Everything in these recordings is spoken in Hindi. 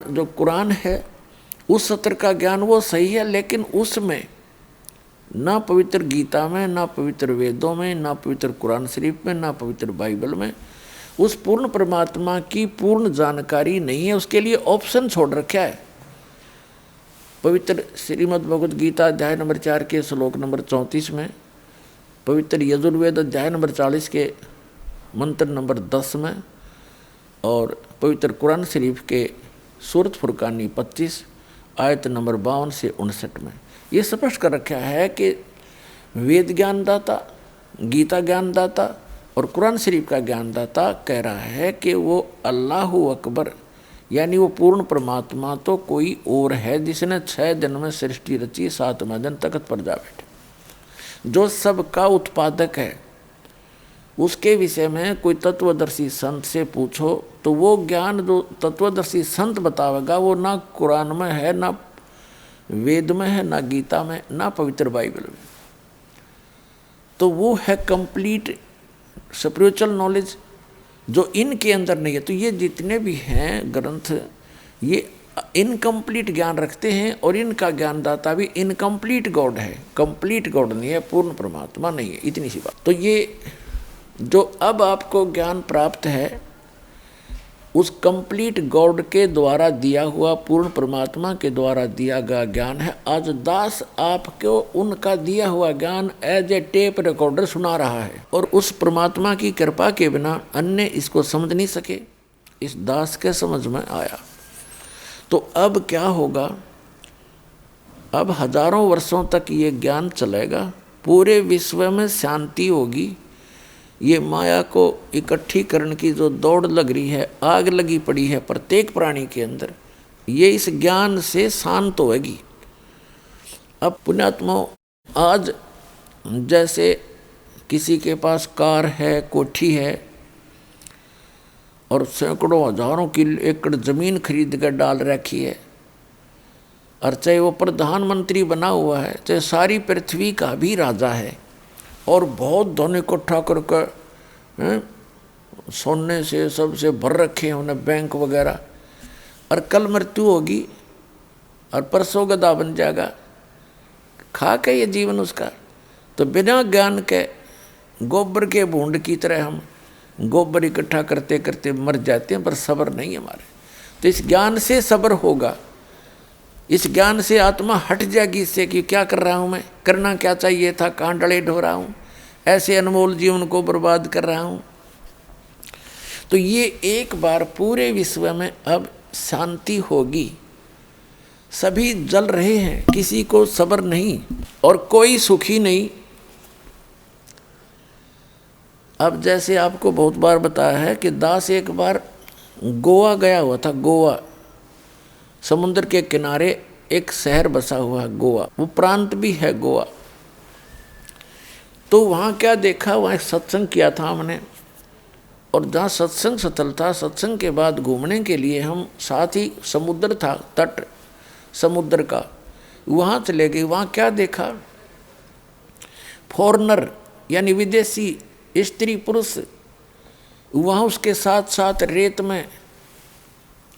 जो कुरान है उस सत्र का ज्ञान वो सही है, लेकिन उसमें ना पवित्र गीता में, ना पवित्र वेदों में, ना पवित्र कुरान शरीफ में, ना पवित्र बाइबल में उस पूर्ण परमात्मा की पूर्ण जानकारी नहीं है। उसके लिए ऑप्शन छोड़ रखा है। पवित्र श्रीमद् भगवद गीता अध्याय नंबर 4 के श्लोक नंबर 34 में, पवित्र यजुर्वेद अध्याय नंबर 40 के मंत्र नंबर 10 में, और पवित्र कुरान शरीफ के सूरत फुरकानी 25 आयत नंबर 52 से 59 में ये स्पष्ट कर रखा है कि वेद ज्ञानदाता, गीता ज्ञानदाता और कुरान शरीफ का ज्ञानदाता कह रहा है कि वो अल्लाहु अकबर यानी वो पूर्ण परमात्मा तो कोई और है जिसने 6 दिन में सृष्टि रची, 7वें दिन तख्त पर जा बैठे, जो सबका उत्पादक है। उसके विषय में कोई तत्वदर्शी संत से पूछो तो वो ज्ञान जो तत्वदर्शी संत बतावेगा वो ना कुरान में है, ना वेद में है, ना गीता में, ना पवित्र बाइबल में। तो वो है कंप्लीट स्पिरिचुअल नॉलेज जो इनके अंदर नहीं है। तो ये जितने भी हैं ग्रंथ ये इनकम्प्लीट ज्ञान रखते हैं, और इनका ज्ञानदाता भी इनकम्प्लीट गॉड है, कंप्लीट गॉड नहीं है, पूर्ण परमात्मा नहीं है। इतनी सी बात। तो ये जो अब आपको ज्ञान प्राप्त है उस कंप्लीट गॉड के द्वारा दिया हुआ, पूर्ण परमात्मा के द्वारा दिया गया ज्ञान है। आज दास आपको उनका दिया हुआ ज्ञान एज ए टेप रिकॉर्डर सुना रहा है, और उस परमात्मा की कृपा के बिना अन्य इसको समझ नहीं सके। इस दास के समझ में आया। तो अब क्या होगा? अब हजारों वर्षों तक ये ज्ञान चलेगा, पूरे विश्व में शांति होगी। ये माया को इकट्ठी करने की जो दौड़ लग रही है, आग लगी पड़ी है प्रत्येक प्राणी के अंदर, ये इस ज्ञान से शांत होगी। अब पुण्यात्मा, आज जैसे किसी के पास कार है, कोठी है और सैकड़ों हजारों की एकड़ जमीन खरीद कर डाल रखी है, और चाहे वो प्रधानमंत्री बना हुआ है, चाहे सारी पृथ्वी का भी राजा है, और बहुत धन इकट्ठा करके सोने से सबसे भर रखे हैं उन्हें बैंक वगैरह, और कल मृत्यु होगी और परसों गधा बन जाएगा, खा के ये जीवन उसका। तो बिना ज्ञान के गोबर के भूंड की तरह हम गोबर इकट्ठा करते करते मर जाते हैं, पर सब्र नहीं हमारे। तो इस ज्ञान से सब्र होगा, इस ज्ञान से आत्मा हट जाएगी इससे कि क्या कर रहा हूँ मैं, करना क्या चाहिए था, कहाँ डले ढो रहा हूँ, ऐसे अनमोल जीवन को बर्बाद कर रहा हूँ। तो ये एक बार पूरे विश्व में अब शांति होगी। सभी जल रहे हैं, किसी को सब्र नहीं और कोई सुखी नहीं। अब जैसे आपको बहुत बार बताया है कि दास एक बार गोवा गया हुआ था। गोवा समुद्र के किनारे एक शहर बसा हुआ है गोवा, वो प्रांत भी है गोवा। तो वहाँ क्या देखा, वहाँ एक सत्संग किया था हमने, और जहाँ सत्संग स्थल था, सत्संग के बाद घूमने के लिए हम साथ ही समुद्र था, तट समुद्र का, वहाँ चले गए। वहाँ क्या देखा, फॉरेनर यानी विदेशी स्त्री पुरुष वहाँ उसके साथ साथ रेत में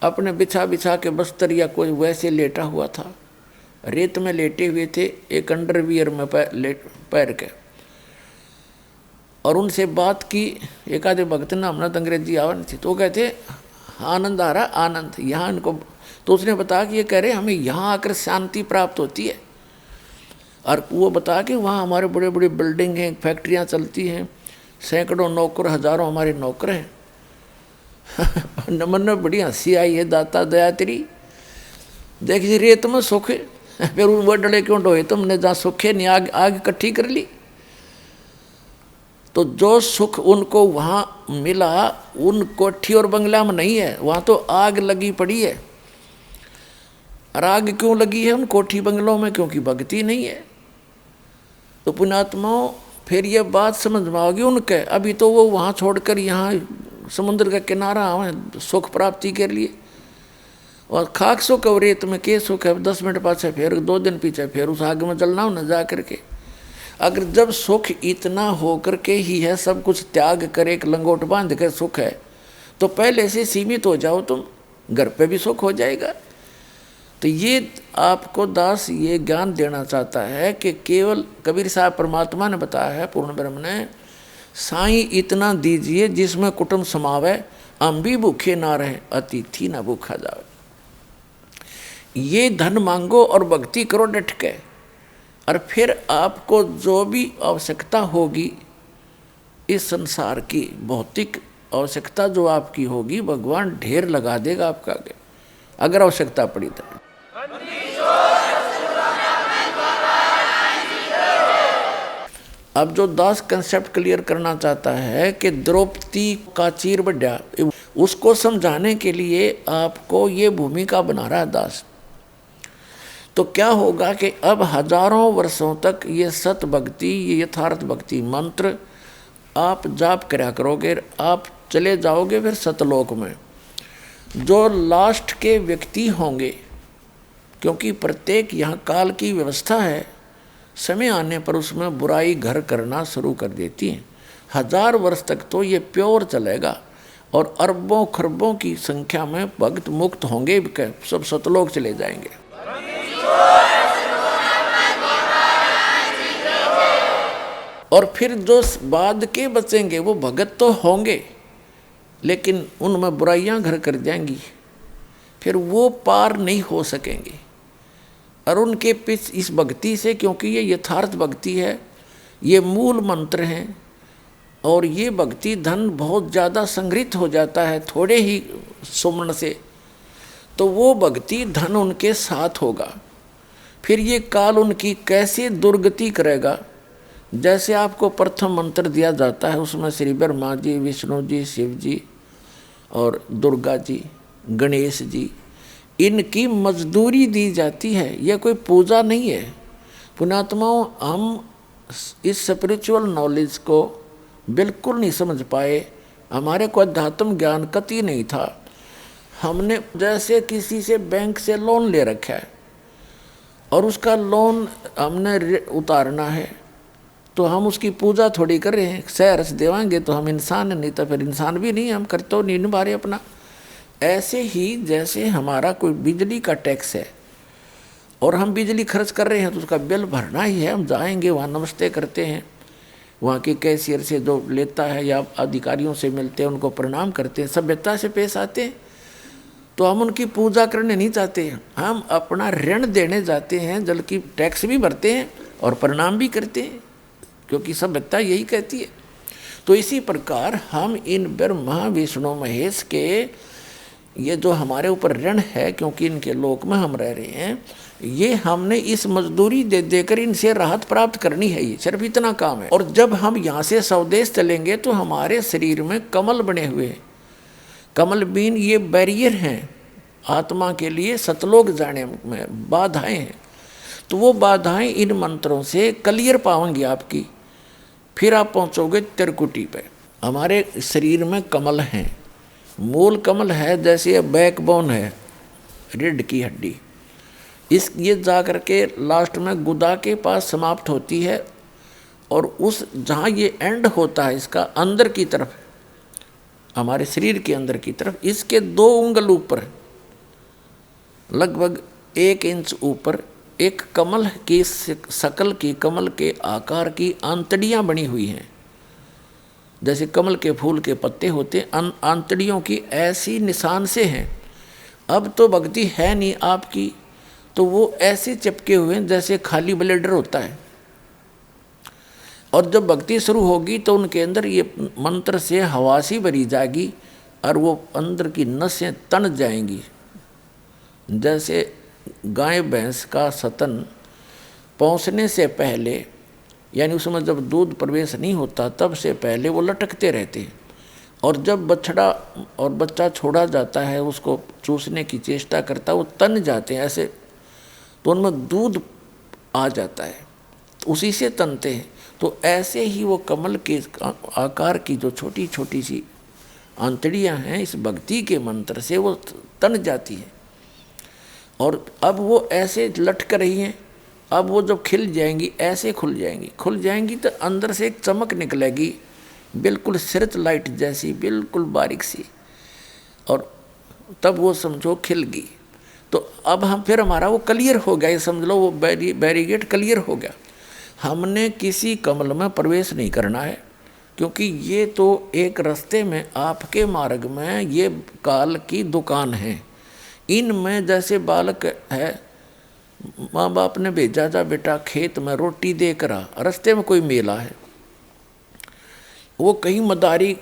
अपने बिछा बिछा के बस्तर या कोई वैसे लेटा हुआ था, रेत में लेटे हुए थे, एक अंडरवियर में पैर के। और उनसे बात की, एक आधे भक्त ना हमने तो अंग्रेजी आवा नहीं थी, तो वो कहते आनंद आ रहा, आनंद यहाँ इनको। तो उसने बताया कि ये कह रहे हमें यहाँ आकर शांति प्राप्त होती है। और वो बता कि वहाँ हमारे बड़े बड़े बिल्डिंग हैं, फैक्ट्रियाँ चलती हैं, सैकड़ों नौकर, हजारों हमारे नौकर हैं। मन में बड़ी हंसी आई है, दाता दया तेरी, देखिए रेत में सुख फिर वो डले क्यों ढोए तुमने, जहाँ सुखे नहीं आग आग इकट्ठी कर ली। तो जो सुख उनको वहाँ मिला उन कोठी और बंगला में नहीं है, वहाँ तो आग लगी पड़ी है। और आग क्यों लगी है उन कोठी बंगलों में? क्योंकि भक्ति नहीं है। तो पुण्यात्माओं, फिर ये बात समझ में आओगी उनके। अभी तो वो वहाँ छोड़कर यहाँ समुद्र का किनारा आवे सुख प्राप्ति के लिए, और खाक सुख और रेत में के सुख है। 10 मिनट पाछे फिर 2 दिन पीछे फिर उस आग में जलना हो न जा करके। अगर जब सुख इतना हो करके ही है, सब कुछ त्याग कर एक लंगोट बांध कर सुख है, तो पहले से सीमित हो जाओ तुम। घर पे भी सुख हो जाएगा। तो ये आपको दास ये ज्ञान देना चाहता है कि केवल कबीर साहब परमात्मा ने बताया है, पूर्ण ब्रह्म ने, साईं इतना दीजिए जिसमें कुटुंब समावे, हम भी भूखे ना रहे, अतिथि ना भूखा जावे। ये धन मांगो और भक्ति करो डट के, और फिर आपको जो भी आवश्यकता होगी इस संसार की भौतिक आवश्यकता जो आपकी होगी, भगवान ढेर लगा देगा आपका आगे, अगर आवश्यकता पड़ी तो। अब जो दास कंसेप्ट क्लियर करना चाहता है कि द्रौपदी का चीर बढ़ा, उसको समझाने के लिए आपको ये भूमिका बना रहा है दास। तो क्या होगा कि अब हजारों वर्षों तक ये सत भक्ति, ये यथार्थ भक्ति मंत्र आप जाप करा करोगे, आप चले जाओगे फिर सतलोक में। जो लास्ट के व्यक्ति होंगे, क्योंकि प्रत्येक यहाँ काल की व्यवस्था है, समय आने पर उसमें बुराई घर करना शुरू कर देती है। 1000 वर्ष तक तो ये प्योर चलेगा और अरबों खरबों की संख्या में भक्त मुक्त होंगे, सब सतलोक चले जाएंगे। और फिर जो बाद के बचेंगे वो भगत तो होंगे, लेकिन उनमें बुराइयां घर कर जाएंगी, फिर वो पार नहीं हो सकेंगे। और उनके पीछे इस भक्ति से, क्योंकि ये यथार्थ भक्ति है, ये मूल मंत्र हैं, और ये भक्ति धन बहुत ज़्यादा संग्रहित हो जाता है थोड़े ही सुमरण से, तो वो भक्ति धन उनके साथ होगा। फिर ये काल उनकी कैसे दुर्गति करेगा। जैसे आपको प्रथम मंत्र दिया जाता है, उसमें श्री ब्रह्मा जी, विष्णु जी, शिव जी और दुर्गा जी, गणेश जी, इनकी मजदूरी दी जाती है। यह कोई पूजा नहीं है। पुण्यात्माओं, हम इस स्पिरिचुअल नॉलेज को बिल्कुल नहीं समझ पाए, हमारे को अध्यात्म ज्ञान कति नहीं था। हमने जैसे किसी से बैंक से लोन ले रखा है और उसका लोन हमने उतारना है, तो हम उसकी पूजा थोड़ी कर रहे हैं। शहर से देवाएंगे तो हम इंसान नहीं, तो फिर इंसान भी नहीं, हम करते नहीं निभा रहे अपना। ऐसे ही जैसे हमारा कोई बिजली का टैक्स है और हम बिजली खर्च कर रहे हैं तो उसका बिल भरना ही है। हम जाएंगे वहाँ नमस्ते करते हैं, वहाँ के कैशियर से जो लेता है या अधिकारियों से मिलते हैं, उनको प्रणाम करते हैं, सभ्यता से पेश आते हैं। तो हम उनकी पूजा करने नहीं जाते हैं, हम अपना ऋण देने जाते हैं, जल की टैक्स भी भरते हैं और प्रणाम भी करते हैं, क्योंकि सभ्यता यही कहती है। तो इसी प्रकार हम इन ब्रह्मा विष्णु महेश के ये जो हमारे ऊपर ऋण है, क्योंकि इनके लोक में हम रह रहे हैं, ये हमने इस मजदूरी दे देकर इनसे राहत प्राप्त करनी है। ये सिर्फ इतना काम है। और जब हम यहाँ से स्वदेश चलेंगे तो हमारे शरीर में कमल बने हुए हैं। कमल बीन ये बैरियर हैं आत्मा के लिए सतलोक जाने में, बाधाएं हैं। तो वो बाधाएं इन मंत्रों से क्लियर पाएंगी आपकी, फिर आप पहुँचोगे त्रिकुटी पे। हमारे शरीर में कमल हैं, मूल कमल है, जैसे बैकबोन है रीढ़ की हड्डी, इस ये जा कर के लास्ट में गुदा के पास समाप्त होती है, और उस जहाँ ये एंड होता है इसका अंदर की तरफ, हमारे शरीर के अंदर की तरफ, इसके 2 उंगल ऊपर, लगभग 1 इंच ऊपर, एक कमल की शकल की, कमल के आकार की आंतड़ियाँ बनी हुई हैं। जैसे कमल के फूल के पत्ते होते, आंतड़ियों की ऐसी निशान से हैं। अब तो भक्ति है नहीं आपकी, तो वो ऐसे चिपके हुए हैं जैसे खाली ब्लेडर होता है। और जब भक्ति शुरू होगी तो उनके अंदर ये मंत्र से हवासी भरी जाएगी और वो अंदर की नसें तन जाएंगी। जैसे गाय भैंस का सतन पहुँचने से पहले, यानी उसमें जब दूध प्रवेश नहीं होता तब से पहले वो लटकते रहते हैं, और जब बछड़ा और बच्चा छोड़ा जाता है उसको चूसने की चेष्टा करता है, वो तन जाते हैं ऐसे, तो उनमें दूध आ जाता है, तो उसी से तनते हैं। तो ऐसे ही वो कमल के आकार की जो छोटी छोटी सी आंतड़ियाँ हैं, इस भक्ति के मंत्र से वो तन जाती है, और अब वो ऐसे लटक रही हैं। अब वो जब खिल जाएंगी, ऐसे खुल जाएंगी तो अंदर से एक चमक निकलेगी, बिल्कुल सिरत लाइट जैसी, बिल्कुल बारीक सी, और तब वो समझो खिल गई। तो अब हम फिर हमारा वो क्लियर हो गया, ये समझ लो वो बैरिगेट क्लियर हो गया। हमने किसी कमल में प्रवेश नहीं करना है, क्योंकि ये तो एक रास्ते में आपके मार्ग में ये काल की दुकान है। इनमें जैसे बालक है, माँ बाप ने भेजा जा बेटा खेत में रोटी देकर आ, रास्ते में कोई मेला है, वो कहीं मदारी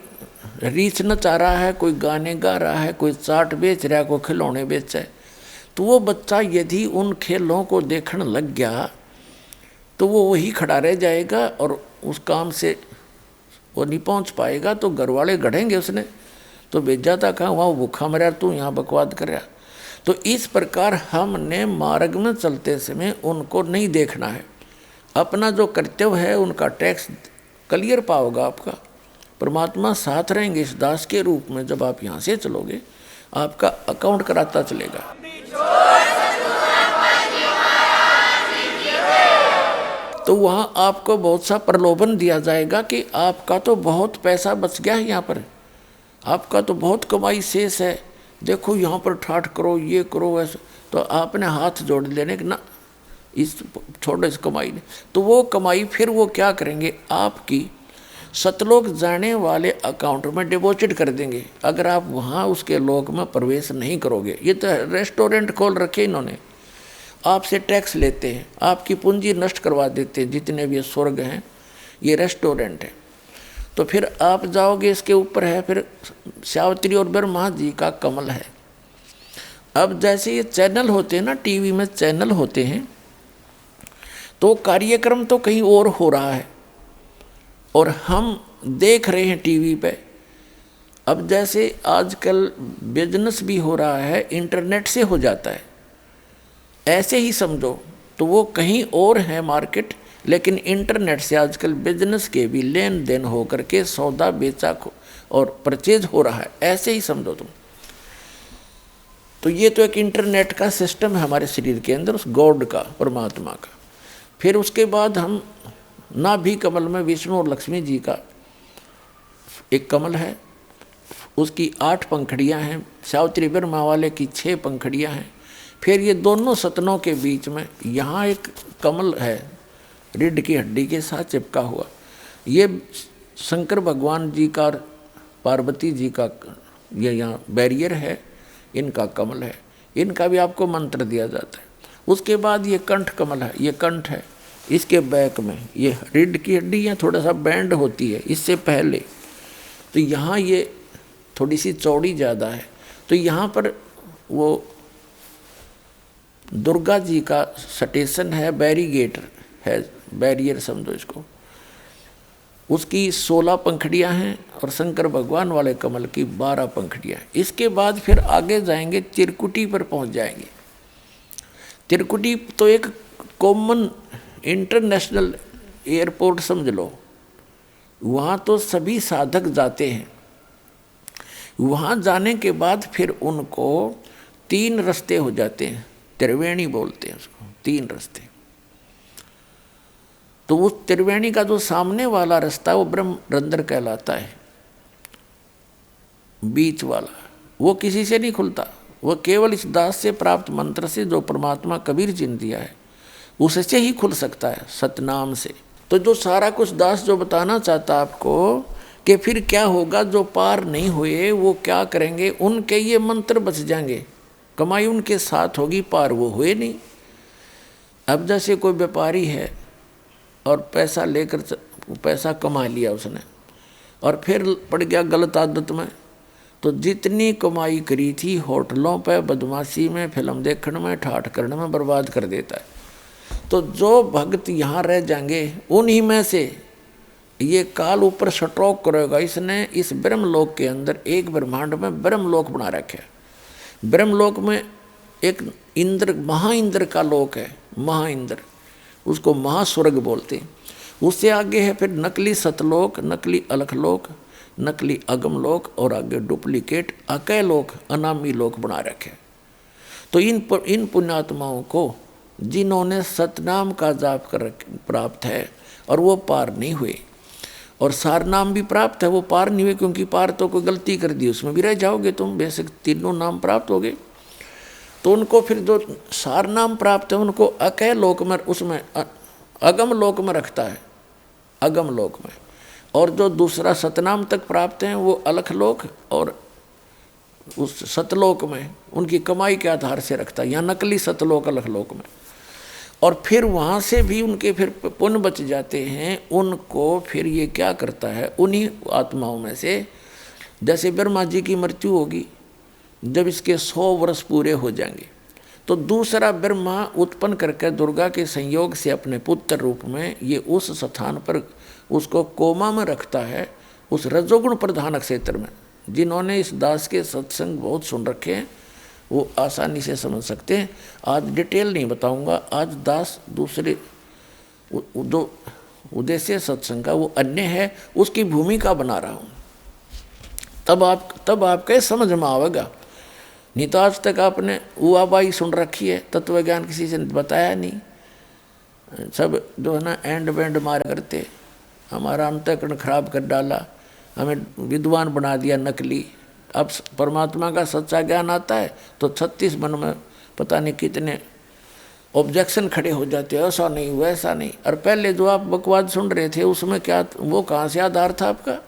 रीछना चाह रहा है, कोई गाने गा रहा है, कोई चाट बेच रहा है, कोई खिलौने बेच है, तो वो बच्चा यदि उन खेलों को देखने लग गया तो वो वही खड़ा रह जाएगा और उस काम से वो नहीं पहुंच पाएगा। तो घर वाले गढ़ेंगे उसने, तो भेजा था कहाँ, वहाँ भूखा मरा, तू यहाँ बकवाद कर रहा। तो इस प्रकार हमने मार्ग में चलते समय उनको नहीं देखना है, अपना जो कर्तव्य है उनका टैक्स क्लियर पाओगा आपका। परमात्मा साथ रहेंगे इस दास के रूप में। जब आप यहाँ से चलोगे आपका अकाउंट कराता चलेगा। तो वहाँ आपको बहुत सा प्रलोभन दिया जाएगा कि आपका तो बहुत पैसा बच गया है, यहाँ पर आपका तो बहुत कमाई शेष है, देखो यहाँ पर ठाठ करो, ये करो, वैसे। तो आपने हाथ जोड़ लेने कि ना इस छोड़ो इस कमाई ने। तो वो कमाई फिर वो क्या करेंगे, आपकी सतलोक जाने वाले अकाउंट में डिपॉजिट कर देंगे, अगर आप वहाँ उसके लोक में प्रवेश नहीं करोगे। ये तो रेस्टोरेंट खोल रखे इन्होंने, आपसे टैक्स लेते हैं, आपकी पूंजी नष्ट करवा देते हैं। जितने भी स्वर्ग हैं ये रेस्टोरेंट है। तो फिर आप जाओगे, इसके ऊपर है फिर सावित्री और ब्रह्मा जी का कमल है। अब जैसे ये चैनल होते हैं ना, टीवी में चैनल होते हैं, तो कार्यक्रम तो कहीं और हो रहा है और हम देख रहे हैं टीवी पे। अब जैसे आजकल बिजनेस भी हो रहा है, इंटरनेट से हो जाता है, ऐसे ही समझो। तो वो कहीं और है मार्केट, लेकिन इंटरनेट से आजकल बिजनेस के भी लेन देन हो करके सौदा बेचा और परचेज हो रहा है, ऐसे ही समझो तुम। तो ये तो एक इंटरनेट का सिस्टम है हमारे शरीर के अंदर, उस गॉड का, परमात्मा का। फिर उसके बाद हम नाभि कमल में विष्णु और लक्ष्मी जी का एक कमल है, उसकी 8 पंखड़ियाँ हैं, सावित्री ब्रह्मा वाले की 6 पंखड़ियाँ हैं। फिर ये दोनों सतनों के बीच में यहाँ एक कमल है, रीढ़ की हड्डी के साथ चिपका हुआ। ये शंकर भगवान जी का, पार्वती जी का ये यहाँ बैरियर है, इनका कमल है, इनका भी आपको मंत्र दिया जाता है। उसके बाद ये कंठ कमल है, ये कंठ है, इसके बैक में ये रीढ़ की हड्डी यहाँ थोड़ा सा बैंड होती है इससे पहले, तो यहाँ ये थोड़ी सी चौड़ी ज़्यादा है। तो यहाँ पर वो दुर्गा जी का स्टेशन है, बैरिगेटर है, बैरियर समझो इसको। उसकी 16 पंखड़ियाँ हैं और शंकर भगवान वाले कमल की 12 पंखड़ियाँ हैं। इसके बाद फिर आगे जाएंगे, त्रिकुटी पर पहुँच जाएंगे। त्रिकुटी तो एक कॉमन इंटरनेशनल एयरपोर्ट समझ लो, वहाँ तो सभी साधक जाते हैं। वहाँ जाने के बाद फिर उनको 3 रास्ते हो जाते हैं, त्रिवेणी बोलते हैं उसको, 3 रास्ते। तो उस त्रिवेणी का जो सामने वाला रास्ता वो ब्रह्म रंध्र कहलाता है, बीच वाला वो किसी से नहीं खुलता, वो केवल इस दास से प्राप्त मंत्र से जो परमात्मा कबीर जी ने दिया है उससे ही खुल सकता है, सतनाम से। तो जो सारा कुछ दास जो बताना चाहता आपको कि फिर क्या होगा, जो पार नहीं हुए वो क्या करेंगे, उनके ये मंत्र बच जाएंगे, कमाई उनके साथ होगी, पार वो हुए नहीं। अब जैसे कोई व्यापारी है और पैसा लेकर पैसा कमा लिया उसने और फिर पड़ गया गलत आदत में, तो जितनी कमाई करी थी होटलों पे, बदमाशी में, फिल्म देखने में, ठाठ करने में बर्बाद कर देता है। तो जो भक्त यहाँ रह जाएंगे उन्हीं में से ये काल ऊपर स्ट्रोक करेगा। इसने इस ब्रह्मलोक के अंदर एक ब्रह्मांड में ब्रह्मलोक बना रखा है। ब्रह्मलोक में एक इंद्र, महाइंद्र का लोक है, महाइंद्र, उसको महास्वर्ग बोलते हैं। उससे आगे है फिर नकली सतलोक, नकली अलखलोक, नकली अगमलोक और आगे डुप्लीकेट अकय लोक, अनामी लोक बना रखे। तो इन पुण्यात्माओं को जिन्होंने सतनाम का जाप कर प्राप्त है और वो पार नहीं हुए और सार नाम भी प्राप्त है, वो पार नहीं हुए, क्योंकि पार तो कोई गलती कर दी उसमें भी रह जाओगे तुम, बेशक तीनों नाम प्राप्त हो गए। तो उनको फिर जो सार नाम प्राप्त है उनको अकय लोक में, उसमें अगम लोक में रखता है, अगम लोक में। और जो दूसरा सतनाम तक प्राप्त हैं वो अलख लोक और उस सतलोक में उनकी कमाई के आधार से रखता है, यहाँ नकली सतलोक अलख लोक में। और फिर वहाँ से भी उनके फिर पुण्य बच जाते हैं, उनको फिर ये क्या करता है, उन्हीं आत्माओं में से, जैसे ब्रह्मा जी की मृत्यु होगी, जब इसके 100 वर्ष पूरे हो जाएंगे तो दूसरा ब्रह्मा उत्पन्न करके दुर्गा के संयोग से अपने पुत्र रूप में ये उस स्थान पर उसको कोमा में रखता है, उस रजोगुण प्रधान क्षेत्र में। जिन्होंने इस दास के सत्संग बहुत सुन रखे हैं वो आसानी से समझ सकते हैं। आज डिटेल नहीं बताऊंगा, आज दास दूसरे जो उद्देश्य सत्संग का वो अन्य है, उसकी भूमिका बना रहा हूँ। तब आपके समझ में आवेगा। नहीं तो आज तक आपने उआबाई सुन रखी है, तत्व ज्ञान किसी से बताया नहीं। सब जो है ना एंड बैंड मार करते, हमारा अंतःकरण खराब कर डाला, हमें विद्वान बना दिया नकली। अब परमात्मा का सच्चा ज्ञान आता है तो 36 मन में पता नहीं कितने ऑब्जेक्शन खड़े हो जाते हैं, ऐसा नहीं वैसा नहीं। और पहले जो आप बकवाद सुन रहे थे उसमें क्या, वो कहाँ से आधार था आपका,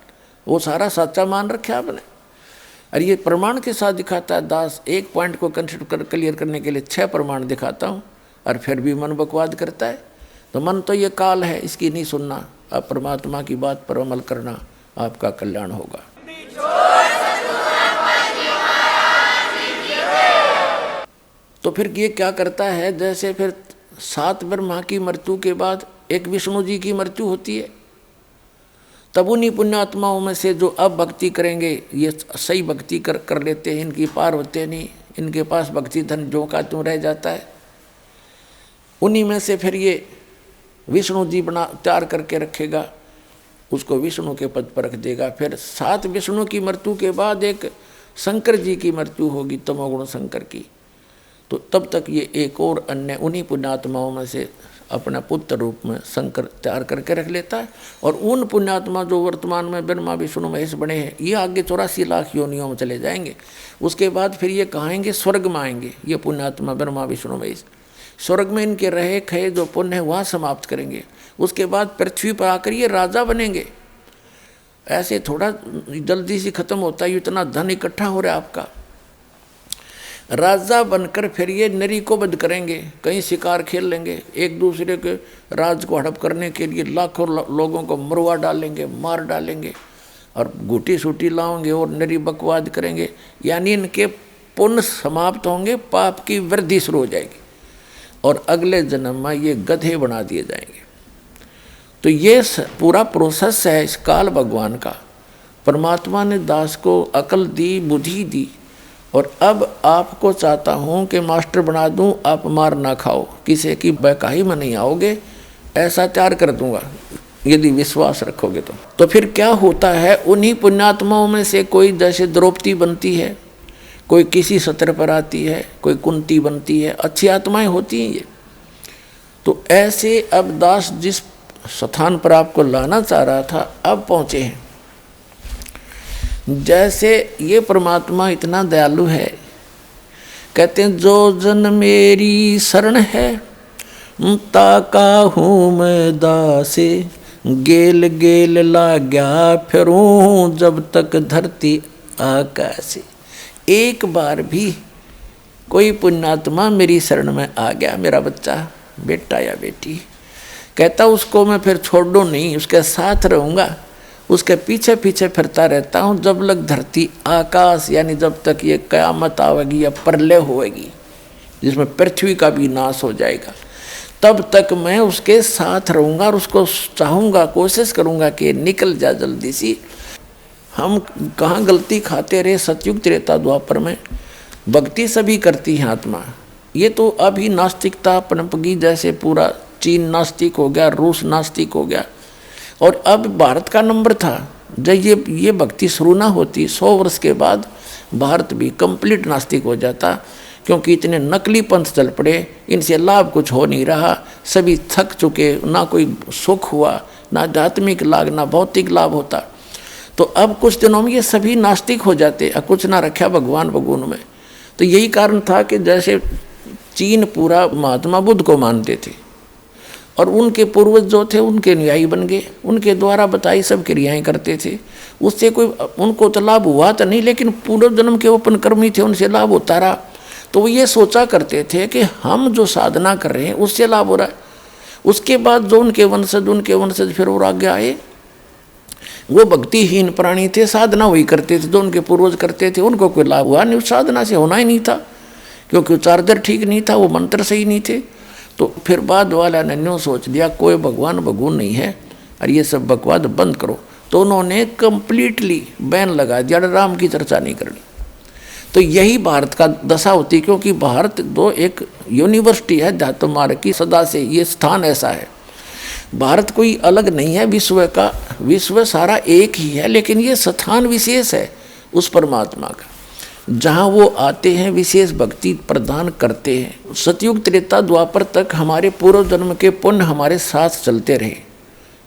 वो सारा सच्चा मान रखा आपने। और ये प्रमाण के साथ दिखाता है दास, एक पॉइंट को क्लियर करने के लिए 6 प्रमाण दिखाता हूँ और फिर भी मन बकवाद करता है। तो मन तो ये काल है, इसकी नहीं सुनना, अब परमात्मा की बात पर अमल करना, आपका कल्याण होगा। तो फिर ये क्या करता है, जैसे फिर 7 ब्रह्मा की मृत्यु के बाद एक विष्णु जी की मृत्यु होती है, तब उन्हीं पुण्यात्माओं में से जो अब भक्ति करेंगे, ये सही भक्ति कर लेते हैं, इनकी पार होते नहीं, इनके पास भक्ति धन जो का त्यों रह जाता है, उन्हीं में से फिर ये विष्णु जी बना तैयार करके रखेगा, उसको विष्णु के पद पर रख देगा। फिर 7 विष्णु की मृत्यु के बाद एक शंकर जी की मृत्यु होगी, तमोगुण शंकर की। तो तब तक ये एक और अन्य उन्हीं पुण्यात्माओं में से अपना पुत्र रूप में शंकर तैयार करके रख लेता है। और उन पुण्यात्मा जो वर्तमान में ब्रह्मा विष्णु महेश बने हैं, ये आगे 84 लाख योनियों में चले जाएंगे। उसके बाद फिर ये कहाएंगे स्वर्ग में आएंगे, ये पुण्यात्मा ब्रह्मा विष्णु महेश स्वर्ग में इनके रहे खये जो पुण्य है वहाँ समाप्त करेंगे। उसके बाद पृथ्वी पर आकर ये राजा बनेंगे। ऐसे थोड़ा जल्दी से खत्म होता है, इतना धन इकट्ठा हो रहा है आपका। राजा बनकर फिर ये नरी को बंद करेंगे, कहीं शिकार खेल लेंगे, एक दूसरे के राज को हड़प करने के लिए लाखों लोगों को मरवा डालेंगे, मार डालेंगे और घूटी सूटी लाओगे और नरी बकवाद करेंगे। यानी इनके पुण्य समाप्त होंगे, पाप की वृद्धि शुरू हो जाएगी और अगले जन्म में ये गधे बना दिए जाएंगे। तो ये पूरा प्रोसेस है इस काल भगवान का। परमात्मा ने दास को अकल दी, बुद्धि दी, और अब आपको चाहता हूँ कि मास्टर बना दूँ, आप मार ना खाओ, किसी की बहकाई में नहीं आओगे, ऐसा तैयार कर दूंगा यदि विश्वास रखोगे तो फिर क्या होता है, उन्हीं पुण्यात्माओं में से कोई जैसे द्रौपदी बनती है, कोई किसी सत्र पर आती है, कोई कुंती बनती है, अच्छी आत्माएं होती हैं ये। तो ऐसे अब दास जिस स्थान पर आपको लाना चाह रहा था अब पहुँचे हैं। जैसे ये परमात्मा इतना दयालु है, कहते हैं जो जन मेरी शरण है ताका हूँ मैं दासे, गेल गेल लाग्या फिरूं जब तक धरती आकाशे। एक बार भी कोई पुण्यात्मा मेरी शरण में आ गया, मेरा बच्चा बेटा या बेटी, कहता उसको मैं फिर छोड़ दूँ नहीं, उसके साथ रहूँगा, उसके पीछे पीछे फिरता रहता हूँ जब लग धरती आकाश, यानी जब तक ये कयामत आवेगी या प्रलय होएगी जिसमें पृथ्वी का भी नाश हो जाएगा, तब तक मैं उसके साथ रहूँगा और उसको चाहूँगा, कोशिश करूँगा कि निकल जा जल्दी सी। हम कहाँ गलती खाते रहे सतयुग त्रेता द्वापर में, भक्ति सभी करती है आत्मा। ये तो अभी नास्तिकता पनपगी, जैसे पूरा चीन नास्तिक हो गया, रूस नास्तिक हो गया, और अब भारत का नंबर था। जब ये भक्ति शुरू ना होती 100 वर्ष के बाद भारत भी कंप्लीट नास्तिक हो जाता, क्योंकि इतने नकली पंथ चल पड़े, इनसे लाभ कुछ हो नहीं रहा, सभी थक चुके, ना कोई सुख हुआ, ना आध्यात्मिक लाभ ना भौतिक लाभ होता। तो अब कुछ दिनों में ये सभी नास्तिक हो जाते, कुछ ना रखा भगवान भगवान में। तो यही कारण था कि जैसे चीन पूरा महात्मा बुद्ध को मानते थे और उनके पूर्वज जो थे उनके अनुयायी बन गए, उनके द्वारा बताई सब क्रियाएं करते थे। उससे कोई उनको तो लाभ हुआ तो नहीं, लेकिन पूर्व जन्म के ओपन कर्मी थे, उनसे लाभ होता रहा। तो वो ये सोचा करते थे कि हम जो साधना कर रहे हैं उससे लाभ हो रहा है। उसके बाद जो उनके वंशज फिर और आगे आए, वो भक्तिहीन प्राणी थे, साधना वही करते थे जो उनके पूर्वज करते थे, उनको कोई लाभ हुआ नहीं, साधना से होना ही नहीं था, क्योंकि चार्जर ठीक नहीं था, वो मंत्र सही नहीं थे। तो फिर बाद वाला ने न्यू सोच लिया कोई भगवान भगवान नहीं है और ये सब बकवाद बंद करो। तो उन्होंने कंप्लीटली बैन लगा दिया, राम की चर्चा नहीं करनी। तो यही भारत का दशा होती, क्योंकि भारत दो एक यूनिवर्सिटी है अध्यात्म मार्ग की, सदा से ये स्थान ऐसा है। भारत कोई अलग नहीं है विश्व का, विश्व सारा एक ही है, लेकिन ये स्थान विशेष है उस परमात्मा का, जहाँ वो आते हैं, विशेष भक्ति प्रदान करते हैं। सतयुग त्रेता द्वापर तक हमारे पूर्व जन्म के पुण्य हमारे साथ चलते रहे,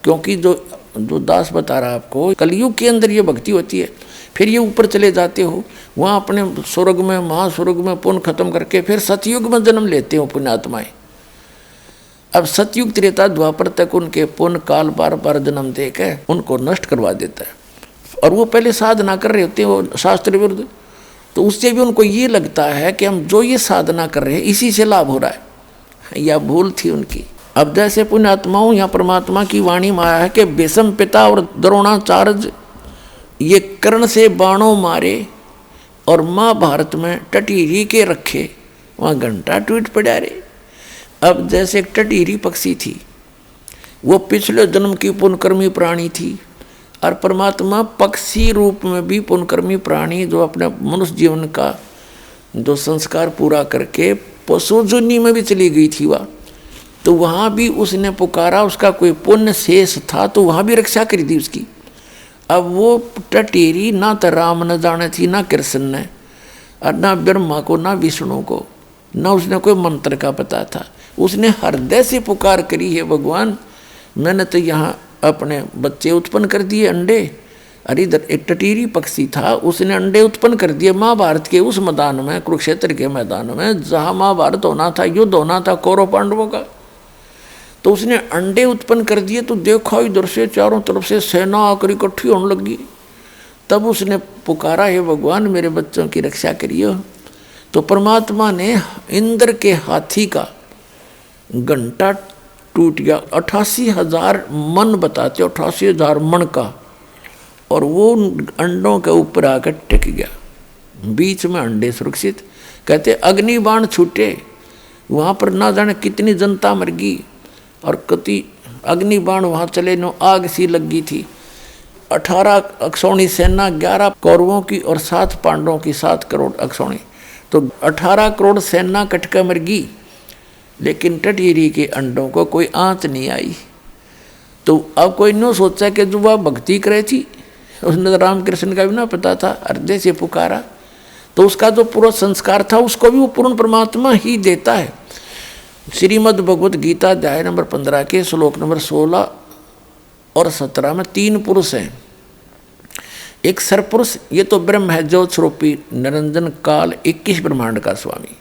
क्योंकि जो दास बता रहा आपको, कलयुग के अंदर ये भक्ति होती है, फिर ये ऊपर चले जाते हो, वहाँ अपने स्वर्ग में महास्वर्ग में पुण्य खत्म करके फिर सतयुग में जन्म लेते हो पुण्यात्माएं। अब सतयुग त्रेता द्वापर तक उनके पुण्य काल बार बार जन्म देकर उनको नष्ट करवा देता है, और वो पहले साधना कर रहे होते हैं वो शास्त्र विरुद्ध। तो उससे भी उनको ये लगता है कि हम जो ये साधना कर रहे हैं इसी से लाभ हो रहा है, या भूल थी उनकी। अब जैसे पुण्यात्माओं या परमात्मा की वाणी में आया है कि भीष्म पिता और द्रोणाचार्य ये कर्ण से बाणों मारे और महाभारत में टटीरी के रखे, वहाँ घंटा टूट पड़ा रे। अब जैसे एक टटीरी पक्षी थी, वो पिछले जन्म की पुण्यकर्मी प्राणी थी, और परमात्मा पक्षी रूप में भी पुण्यकर्मी प्राणी जो अपने मनुष्य जीवन का जो संस्कार पूरा करके पशु जुनी में भी चली गई थी वह, तो वहाँ भी उसने पुकारा, उसका कोई पुण्य शेष था तो वहाँ भी रक्षा करी थी उसकी। अब वो टटेरी ना तो राम न जाने थी, ना कृष्ण ने, और ना ब्रह्मा को, ना विष्णु को, ना उसने कोई मंत्र का पता था। उसने हृदय से पुकार करी है, भगवान मैंने तो यहाँ अपने बच्चे उत्पन्न कर दिए, अंडे। अरे इधर एक टटीरी पक्षी था, उसने अंडे उत्पन्न कर दिए महाभारत के उस मैदान में, कुरुक्षेत्र के मैदान में, जहाँ महाभारत होना था, युद्ध होना था कौरव पांडवों का। तो उसने अंडे उत्पन्न कर दिए, तो देखा इधर से चारों तरफ से सेना आकर इकट्ठी होने लगी। तब उसने पुकारा, हे भगवान मेरे बच्चों की रक्षा करिए। तो परमात्मा ने इंद्र के हाथी का घंटा टूट गया, 88,000 मन बताते, 88,000 मन का, और वो अंडों के ऊपर आकर टिक गया, बीच में अंडे सुरक्षित। कहते अग्निबाण छूटे, वहाँ पर ना जाने कितनी जनता मर गई, और कति अग्निबाण वहाँ चले, नो आग सी लग गई थी। 18 अक्षौणी सेना, 11 कौरवों की और 7 पांडवों की, 7 करोड़ अक्षौणी, तो 18 करोड़ सेना कटकर मर गई, लेकिन टटीरी के अंडों को कोई आंच नहीं आई। तो अब कोई नो सोचा कि जो वह भक्ति करे थी, उसने रामकृष्ण का भी ना पता था, हृदय से पुकारा, तो उसका जो पूरा संस्कार था उसको भी वो पूर्ण परमात्मा ही देता है। श्रीमद् भगवत गीता अध्याय नंबर 15 के श्लोक नंबर 16 और 17 में 3 पुरुष हैं। एक सरपुरुष, ये तो ब्रह्म है, जो स्वरूपी निरंजन काल 21 ब्रह्मांड का स्वामी,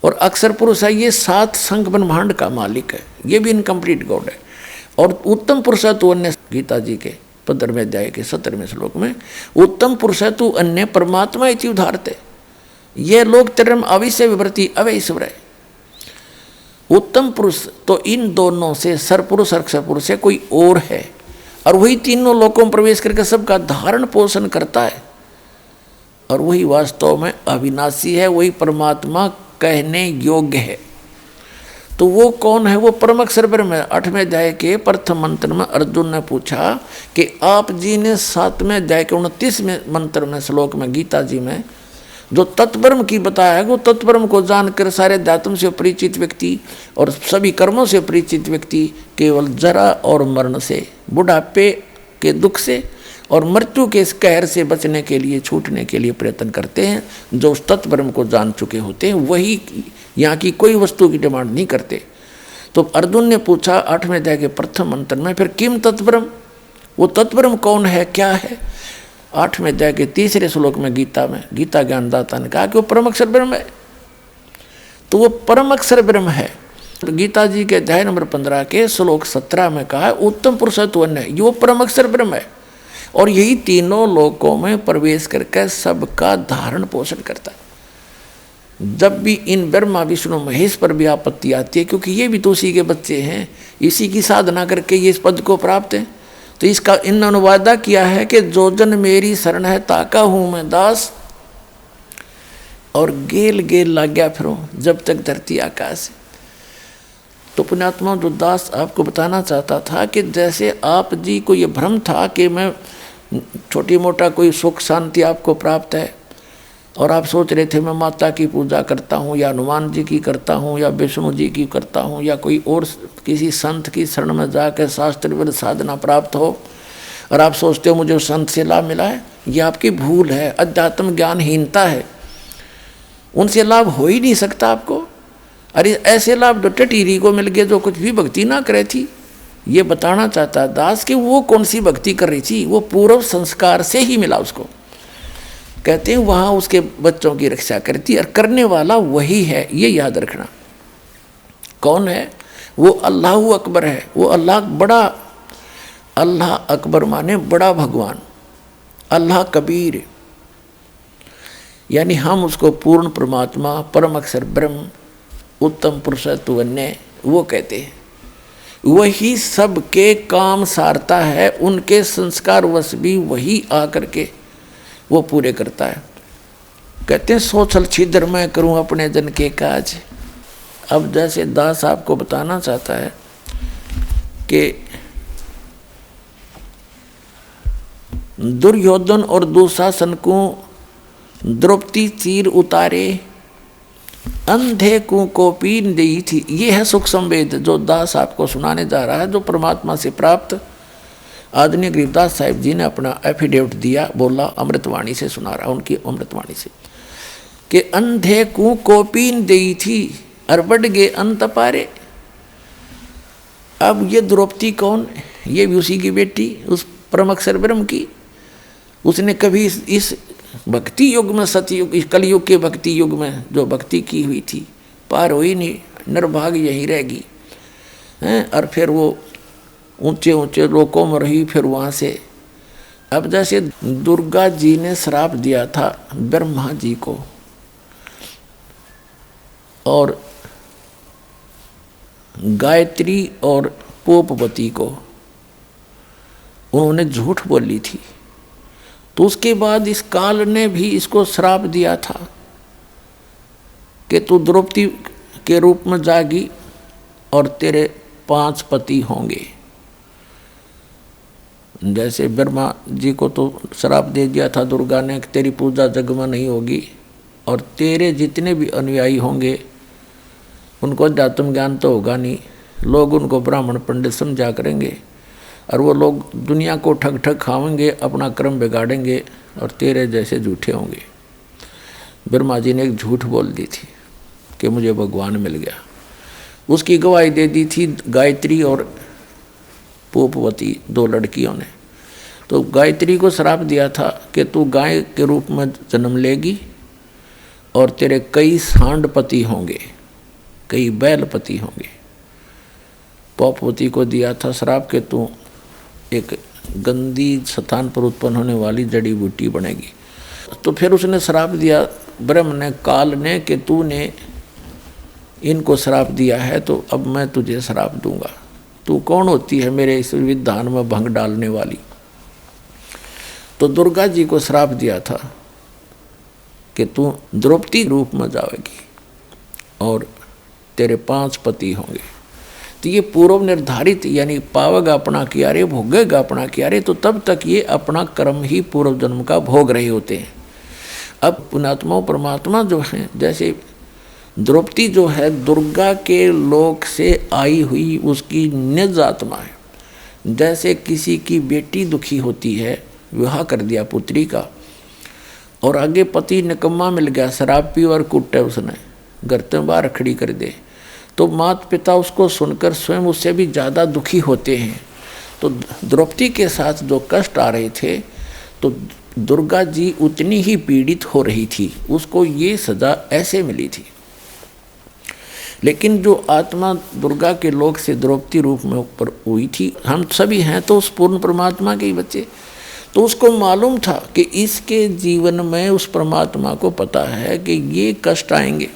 और अक्षर पुरुष है, ये 7 संघ ब्रह्मांड का मालिक है, ये भी इनकम्प्लीट गॉड है। और उत्तम पुरुष है तो अन्य, गीता जी के 15वें अध्याय के 17वें श्लोक में, उत्तम पुरुष है तू अन्य परमात्मा इति उदाहरते, ये लोग तिरम अविश्य विवृत्ति अवैश्वर है। उत्तम पुरुष तो इन दोनों से सरपुरुष अक्षर पुरुष है, कोई और है, और वही तीनों लोकों में प्रवेश करके सबका धारण पोषण करता है, और वही वास्तव में अविनाशी है, वही परमात्मा कहने योग्य है। तो वो कौन है? वो परम अक्षर ब्रह्म है। 8वें अध्याय के प्रथम मंत्र में अर्जुन ने पूछा कि आप जी ने 7वें अध्याय के 29वें मंत्र में श्लोक में गीता जी में जो तत्ब्रह्म की बताया है, वो तत्ब्रह्म को जानकर सारे अध्यात्म से परिचित व्यक्ति और सभी कर्मों से परिचित व्यक्ति केवल जरा और मरण से, बुढ़ापे के दुख से और मृत्यु के इस कहर से बचने के लिए, छूटने के लिए प्रयत्न करते हैं। जो उस तत्ब्रह्म को जान चुके होते हैं वही यहाँ की कोई वस्तु की डिमांड नहीं करते। तो अर्जुन ने पूछा 8वें अध्याय के प्रथम मंत्र में, फिर किम तत्परम, वो तत्परम कौन है, क्या है? 8वें अध्याय के 3रे श्लोक में गीता ज्ञानदाता ने कहा कि वो परम अक्षर ब्रह्म है। तो वो परम अक्षर ब्रह्म है। तो गीता जी के अध्याय नंबर 15 के श्लोक 17 में कहा है उत्तम पुरुषत्व अन्य, ये वो परम अक्षर ब्रह्म है। और यही तीनों लोकों में प्रवेश करके सबका धारण पोषण करता है। जब भी इन ब्रह्मा विष्णु महेश पर भी आपत्ति आती है, क्योंकि ये भी तो उसी के बच्चे हैं, इसी की साधना करके ये इस पद को प्राप्त है, तो इसका इन्होंने वादा किया है कि जो जन मेरी शरण है ताका हूं मैं दास, और गेल गेल लाग गया फिरो जब तक धरती आकाश है। तो पुण्यात्मा जो दास आपको बताना चाहता था कि जैसे आप जी को ये भ्रम था कि मैं छोटी मोटा कोई सुख शांति आपको प्राप्त है, और आप सोच रहे थे मैं माता की पूजा करता हूँ या हनुमान जी की करता हूँ या विष्णु जी की करता हूँ या कोई और किसी संत की शरण में जाकर शास्त्र साधना प्राप्त हो, और आप सोचते हो मुझे उस संत से लाभ मिला है, ये आपकी भूल है, अध्यात्म ज्ञानहीनता है। उनसे लाभ हो ही नहीं सकता आपको। अरे ऐसे लाभ तो टटीरी को मिल गए जो कुछ भी भक्ति ना करे थी। ये बताना चाहता है दास कि वो कौन सी भक्ति कर रही थी, वो पूर्व संस्कार से ही मिला उसको। कहते हैं वहाँ उसके बच्चों की रक्षा करती, और करने वाला वही है, ये याद रखना। कौन है वो? अल्लाह अकबर है। वो अल्लाह बड़ा, अल्लाह अकबर माने बड़ा भगवान, अल्लाह कबीर, यानी हम उसको पूर्ण परमात्मा, परम अक्षर ब्रह्म, उत्तम पुरुषत्व अन्य वो कहते हैं। वही सबके काम सारता है, उनके संस्कार वश भी वही आकर के वो पूरे करता है। कहते हैं सोचल छिद्र मैं करूं अपने जन के काज। अब जैसे दास आपको बताना चाहता है कि दुर्योधन और दुशासन को द्रौपदी तीर उतारे, अंधे को कोपीन दी थी। ये है सुख संवेद जो दास आपको सुनाने जा रहा है, जो परमात्मा से प्राप्त आदरणीय गरीबदास साहिब जी ने अपना एफिडेविट दिया, बोला, अमृतवाणी से सुना रहा, उनकी अमृतवाणी से, कि अंधे को कोपीन दी थी और बढ़ गए अंत पारे। अब ये द्रौपदी कौन? ये भी उसी की बेटी, उस परम अक्षर ब्रह्म की। उसने कभी इस भक्ति युग में, सतयुग, इस कलयुग के भक्ति युग में जो भक्ति की हुई थी पार हुई नहीं, निर्भाग यही रहेगी हैं। और फिर वो ऊंचे ऊंचे लोकों में रही, फिर वहाँ से। अब जैसे दुर्गा जी ने श्राप दिया था ब्रह्मा जी को, और गायत्री और पोपवती को उन्होंने झूठ बोली थी, तो उसके बाद इस काल ने भी इसको श्राप दिया था कि तू द्रौपदी के रूप में जागी और तेरे 5 पति होंगे। जैसे ब्रह्मा जी को तो श्राप दे दिया था दुर्गा ने कि तेरी पूजा जग में नहीं होगी, और तेरे जितने भी अनुयायी होंगे उनको अध्यात्म ज्ञान तो होगा नहीं, लोग उनको ब्राह्मण पंडित समझा करेंगे, और वो लोग दुनिया को ठग ठग खाएंगे, अपना कर्म बिगाड़ेंगे, और तेरे जैसे झूठे होंगे। ब्रह्मा जी ने एक झूठ बोल दी थी कि मुझे भगवान मिल गया। उसकी गवाही दे दी थी गायत्री और पोपवती, 2 लड़कियों ने। तो गायत्री को श्राप दिया था कि तू गाय के रूप में जन्म लेगी और तेरे कई सांड पति होंगे, कई बैल पति होंगे। पोपवती को दिया था श्राप कि तू एक गंदी स्थान पर उत्पन्न होने वाली जड़ी बूटी बनेगी। तो फिर उसने श्राप दिया ब्रह्म ने, काल ने, कि तूने इनको श्राप दिया है तो अब मैं तुझे श्राप दूंगा। तू कौन होती है मेरे इस विधान में भंग डालने वाली? तो दुर्गा जी को श्राप दिया था कि तू द्रौपदी रूप में जाएगी और तेरे 5 पति होंगे। तो ये पूर्व निर्धारित, यानी पावेगा अपना कियारे, भोगेगा अपना कियारे, तो तब तक ये अपना कर्म ही पूर्व जन्म का भोग रहे होते हैं। अब पुण्यात्मा परमात्मा जो हैं, जैसे द्रौपदी जो है दुर्गा के लोक से आई हुई उसकी निज आत्मा है। जैसे किसी की बेटी दुखी होती है, विवाह कर दिया पुत्री का, और आगे पति निकम्मा मिल गया, शराब पी और कुटे उसने, घर से बाहर खड़ी कर दे, तो माता पिता उसको सुनकर स्वयं उससे भी ज़्यादा दुखी होते हैं। तो द्रौपदी के साथ जो कष्ट आ रहे थे, तो दुर्गा जी उतनी ही पीड़ित हो रही थी, उसको ये सजा ऐसे मिली थी। लेकिन जो आत्मा दुर्गा के लोक से द्रौपदी रूप में ऊपर हुई थी, हम सभी हैं तो उस पूर्ण परमात्मा के ही बच्चे, तो उसको मालूम था कि इसके जीवन में उस परमात्मा को पता है कि ये कष्ट आएंगे,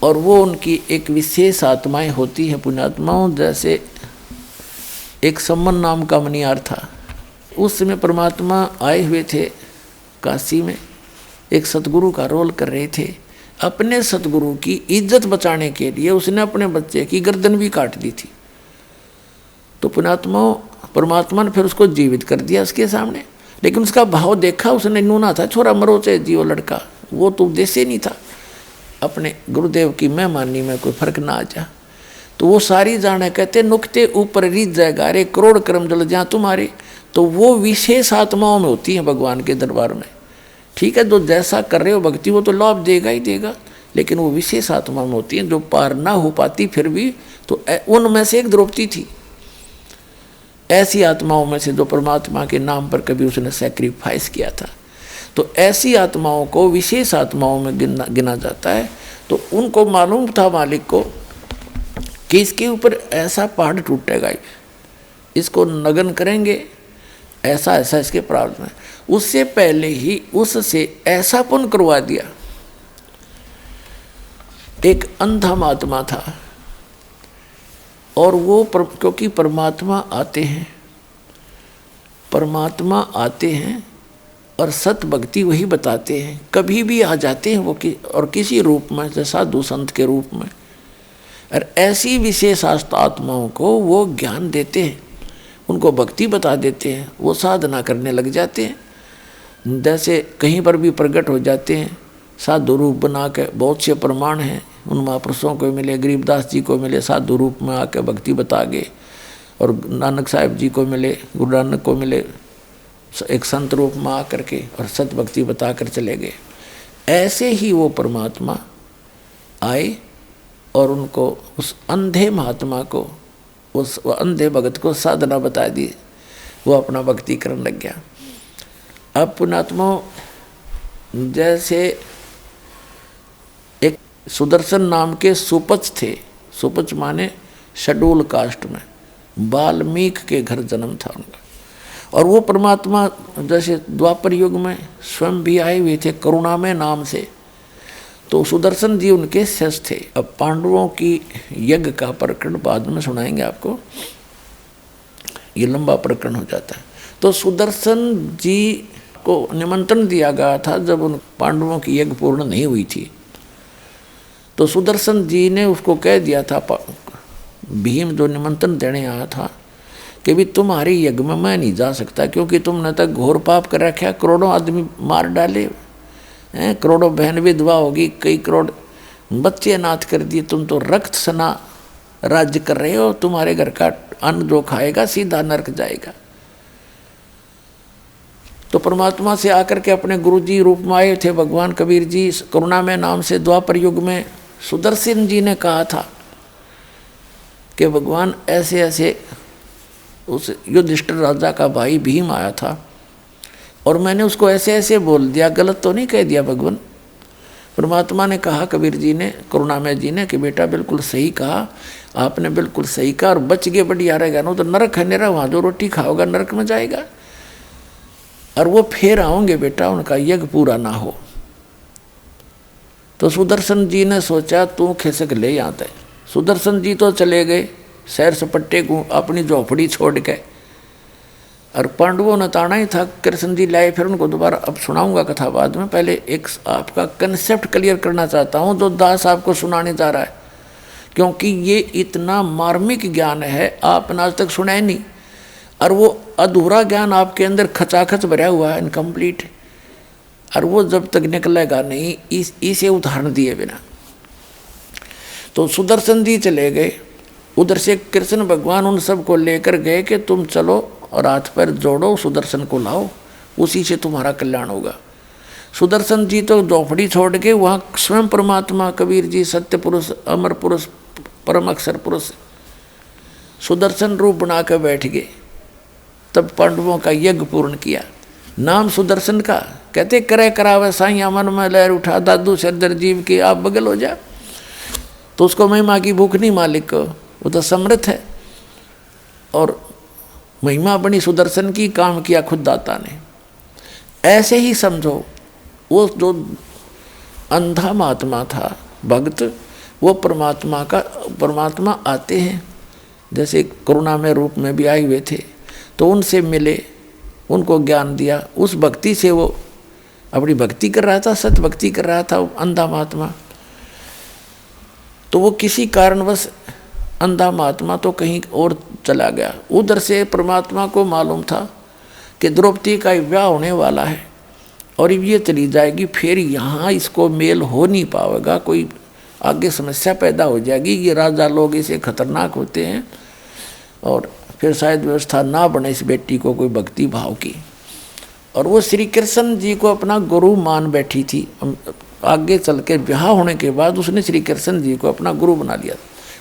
और वो उनकी एक विशेष आत्माएं होती हैं पुण्यात्माओं। जैसे एक सम्मन नाम का मनियार था, उस समय परमात्मा आए हुए थे काशी में, एक सतगुरु का रोल कर रहे थे। अपने सतगुरु की इज्जत बचाने के लिए उसने अपने बच्चे की गर्दन भी काट दी थी। तो पुण्यात्माओं परमात्मा ने फिर उसको जीवित कर दिया उसके सामने, लेकिन उसका भाव देखा उसने, नूना था, छोरा मरो चाहे जियो लड़का, वो तो उद्देश्य नहीं था अपने गुरुदेव की मेहमानी में कोई फर्क ना आ जा। तो वो सारी जाने कहते नुकते ऊपर रीत जाएगा रे करोड़ कर्म जल जहाँ तुम्हारे। तो वो विशेष आत्माओं में होती है भगवान के दरबार में। ठीक है, जो जैसा कर रहे हो भक्ति वो तो लाभ देगा ही देगा, लेकिन वो विशेष आत्मा में होती है जो पार ना हो पाती फिर भी, तो उनमें से एक द्रौपदी थी ऐसी आत्माओं में से जो परमात्मा के नाम पर कभी उसने सैक्रिफाइस किया था। तो ऐसी आत्माओं को विशेष आत्माओं में गिना जाता है। तो उनको मालूम था मालिक को कि इसके ऊपर ऐसा पहाड़ टूटेगा, इसको नगन करेंगे, ऐसा ऐसा इसके प्रारब्ध में। उससे पहले ही उससे ऐसा पुण्य करवा दिया। एक अंधा महात्मा था, और वो क्योंकि परमात्मा आते हैं और सत भक्ति वही बताते हैं, कभी भी आ जाते हैं वो और किसी रूप में, जैसे साधु संत के रूप में, और ऐसी विशेष आत्माओं को वो ज्ञान देते हैं, उनको भक्ति बता देते हैं, वो साधना करने लग जाते हैं। जैसे कहीं पर भी प्रकट हो जाते हैं साधु रूप बना के, बहुत से प्रमाण हैं उन महापुरुषों को मिले, गरीबदास जी को मिले साधु रूप में आके भक्ति बता गए, और नानक साहिब जी को मिले, गुरु नानक को मिले एक संत रूप में आकर के और सत भक्ति बता कर चले गए। ऐसे ही वो परमात्मा आए और उनको उस अंधे महात्मा को, उस अंधे भगत को साधना बता दी, वो अपना भक्ति करने लग गया। अब पुण्यात्मा जैसे एक सुदर्शन नाम के सुपच थे, सुपच माने शेड्यूल कास्ट में, वाल्मीकि के घर जन्म था उनका, और वो परमात्मा जैसे द्वापर युग में स्वयं भी आए हुए थे करुणामय नाम से। तो सुदर्शन जी उनके शिष्य थे। अब पांडवों की यज्ञ का प्रकरण बाद में सुनाएंगे आपको, ये लंबा प्रकरण हो जाता है। तो सुदर्शन जी को निमंत्रण दिया गया था जब उन पांडवों की यज्ञ पूर्ण नहीं हुई थी। तो सुदर्शन जी ने उसको कह दिया था, भीम जो निमंत्रण देने आया था, कि भी तुम्हारी यज्ञ में मैं नहीं जा सकता, क्योंकि तुमने तक घोर पाप कर रखा, करोड़ों आदमी मार डाले हैं, करोड़ों बहन विधवा होगी, कई करोड़ बच्चे अनाथ कर दिए, तुम तो रक्त सना राज्य कर रहे हो, तुम्हारे घर का अन्न जो खाएगा सीधा नरक जाएगा। तो परमात्मा से आकर के अपने गुरु जी रूप में आए थे भगवान कबीर जी, करुणामय नाम से द्वापर युग में सुदर्शन जी ने कहा था कि भगवान ऐसे ऐसे उस युधिष्ठिर राजा का भाई भीम आया था, और मैंने उसको ऐसे ऐसे बोल दिया, गलत तो नहीं कह दिया भगवान। परमात्मा ने कहा कबीर जी ने, करुणामय जी ने, कि बेटा बिल्कुल सही कहा, आपने बिल्कुल सही कहा, और बच गए बढ़िया रहेगा, ना तो नरक है मेरा, वहाँ जो रोटी खाओगा नरक में जाएगा, और वो फिर आओगे बेटा, उनका यज्ञ पूरा ना हो। तो सुदर्शन जी ने सोचा तू खिसक ले यहाँ तक। सुदर्शन जी तो चले गए सैर सपट्टे को अपनी झोपड़ी छोड़ के, और पांडवों ने ताना ही था, कृष्ण जी लाए फिर उनको दोबारा। अब सुनाऊंगा कथा बाद में, पहले एक आपका कंसेप्ट क्लियर करना चाहता हूँ जो दास आपको सुनाने जा रहा है, क्योंकि ये इतना मार्मिक ज्ञान है आपने आज तक सुना ही नहीं, और वो अधूरा ज्ञान आपके अंदर खचाखच भरा हुआ है, इनकम्प्लीट, और वो जब तक निकलेगा नहीं इसे उदाहरण दिए बिना। तो सुदर्शन जी चले गए, उधर से कृष्ण भगवान उन सब को लेकर गए कि तुम चलो और हाथ पैर जोड़ो, सुदर्शन को लाओ, उसी से तुम्हारा कल्याण होगा। सुदर्शन जी तो झोपड़ी छोड़ के वहाँ स्वयं परमात्मा कबीर जी सत्य पुरुष, अमर पुरुष, परम अक्षर पुरुष सुदर्शन रूप बना कर बैठ गए। तब पांडवों का यज्ञ पूर्ण किया। नाम सुदर्शन का, कहते करे करावे साइया मन में लहर उठा, दादू सरदर जीव की आप बगल हो जा। तो उसको महिमा की भूख नहीं मालिक को, वो तो समर्थ है। और महिमा बनी सुदर्शन की, काम किया खुद दाता ने। ऐसे ही समझो वो जो अंधा महात्मा था भक्त, वो परमात्मा आते हैं, जैसे करुणा में रूप में भी आए हुए थे, तो उनसे मिले, उनको ज्ञान दिया। उस भक्ति से वो अपनी भक्ति कर रहा था, सत भक्ति कर रहा था अंधा महात्मा। तो वो किसी कारणवश अंधा महात्मा तो कहीं और चला गया। उधर से परमात्मा को मालूम था कि द्रौपदी का विवाह होने वाला है और ये चली जाएगी, फिर यहाँ इसको मेल हो नहीं पाएगा, कोई आगे समस्या पैदा हो जाएगी। ये राजा लोग इसे खतरनाक होते हैं और फिर शायद व्यवस्था ना बने इस बेटी को कोई भक्ति भाव की। और वो श्री कृष्ण जी को अपना गुरु मान बैठी थी। आगे चल के विवाह होने के बाद उसने श्री कृष्ण जी को अपना गुरु बना लिया।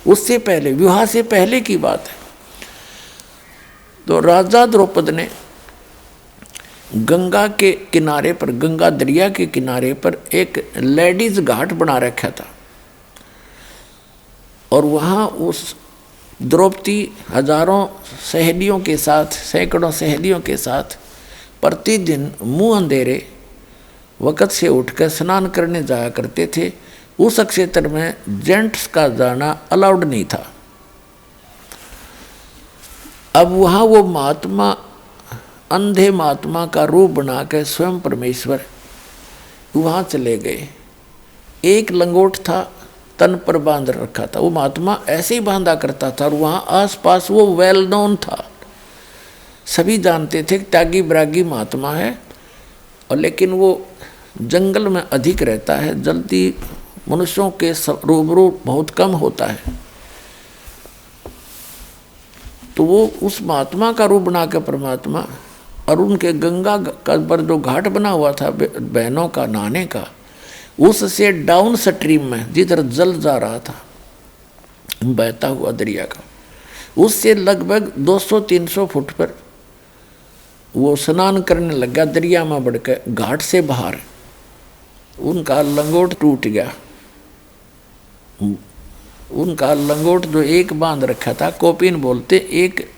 उससे पहले, विवाह से पहले की बात है, तो राजा द्रौपद ने गंगा के किनारे पर, गंगा दरिया के किनारे पर एक लेडीज घाट बना रखा था। और वहाँ उस द्रौपदी हजारों सहेलियों के साथ, सैकड़ों सहेलियों के साथ प्रतिदिन मुँह अंधेरे वक़्त से उठकर स्नान करने जाया करते थे। उस क्षेत्र में जेंट्स का जाना अलाउड नहीं था। अब वहाँ वो महात्मा, अंधे महात्मा का रूप बना के स्वयं परमेश्वर वहाँ चले गए। एक लंगोट था, तन पर बांध रखा था। वो महात्मा ऐसे ही बांधा करता था और वहाँ आसपास वो वेल नोन था, सभी जानते थे कि त्यागी ब्रागी महात्मा है। और लेकिन वो जंगल में अधिक रहता है, जल्दी मनुष्यों के रूबरू बहुत कम होता है। तो वो उस महात्मा का रूप बना के परमात्मा, और उनके गंगा का पर जो घाट बना हुआ था बहनों का नहाने का, उससे डाउन स्ट्रीम में जिधर जल जा रहा था बहता हुआ दरिया का, उससे लगभग 200-300 फुट पर वो स्नान करने लगा दरिया में बढ़कर घाट से बाहर। उनका लंगोट टूट गया। उनका लंगोट जो एक बांध रखा था, कोपीन बोलते, एक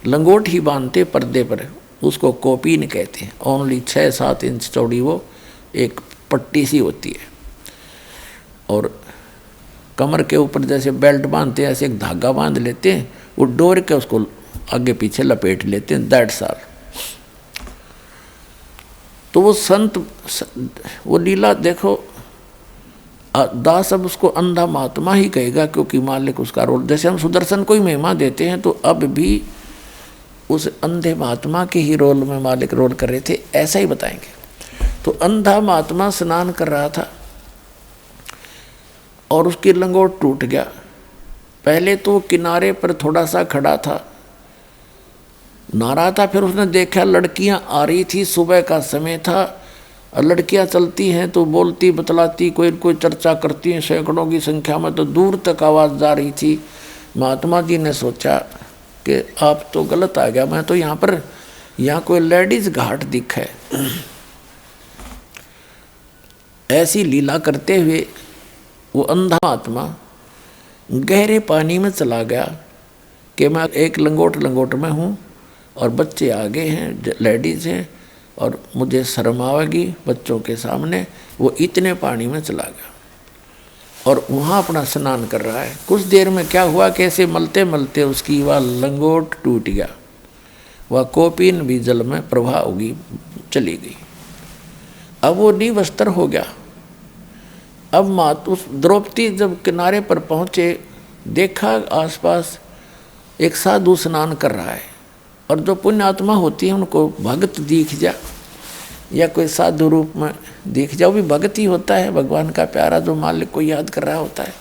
लंगोट ही बांधते पर्दे पर, उसको कोपीन कहते हैं। ओनली 6-7 इंच चौड़ी वो एक पट्टी सी होती है। और कमर के ऊपर जैसे बेल्ट बांधते हैं ऐसे एक धागा बांध लेते हैं, वो डोर के उसको आगे पीछे लपेट लेते हैं। That's all. तो वो संत, वो लीला देखो, दास अब उसको अंधा महात्मा ही कहेगा क्योंकि मालिक उसका रोल, जैसे हम सुदर्शन को ही महिमा देते हैं तो अब भी उस अंधे महात्मा के ही रोल में मालिक रोल कर रहे थे, ऐसा ही बताएंगे। तो अंधा महात्मा स्नान कर रहा था और उसकी लंगोट टूट गया। पहले तो किनारे पर थोड़ा सा खड़ा था, नहा रहा था, फिर उसने देखा लड़कियां आ रही थी, सुबह का समय था, और लड़कियां चलती हैं तो बोलती बतलाती, कोई कोई चर्चा करती हैं, सैकड़ों की संख्या में, तो दूर तक आवाज़ जा रही थी। महात्मा जी ने सोचा कि आप तो गलत आ गया, मैं तो यहाँ कोई लेडीज़ घाट दिखा है। ऐसी लीला करते हुए वो अंधा आत्मा गहरे पानी में चला गया कि मैं एक लंगोट में हूँ और बच्चे आगे हैं, लेडीज़ हैं, और मुझे शर्म आवेगी बच्चों के सामने। वो इतने पानी में चला गया और वहाँ अपना स्नान कर रहा है। कुछ देर में क्या हुआ, कैसे मलते मलते उसकी वह लंगोट टूट गया, वह कोपीन भी जल में प्रवाह होगी चली गई। अब वो निवस्त्र हो गया। अब उस द्रौपदी जब किनारे पर पहुँचे, देखा आसपास एक साधु स्नान कर रहा है, और जो पुण्य आत्मा होती है उनको भगत दिख जा या कोई साधु रूप में दिख जाओ, भी भगत ही होता है, भगवान का प्यारा जो मालिक को याद कर रहा होता है।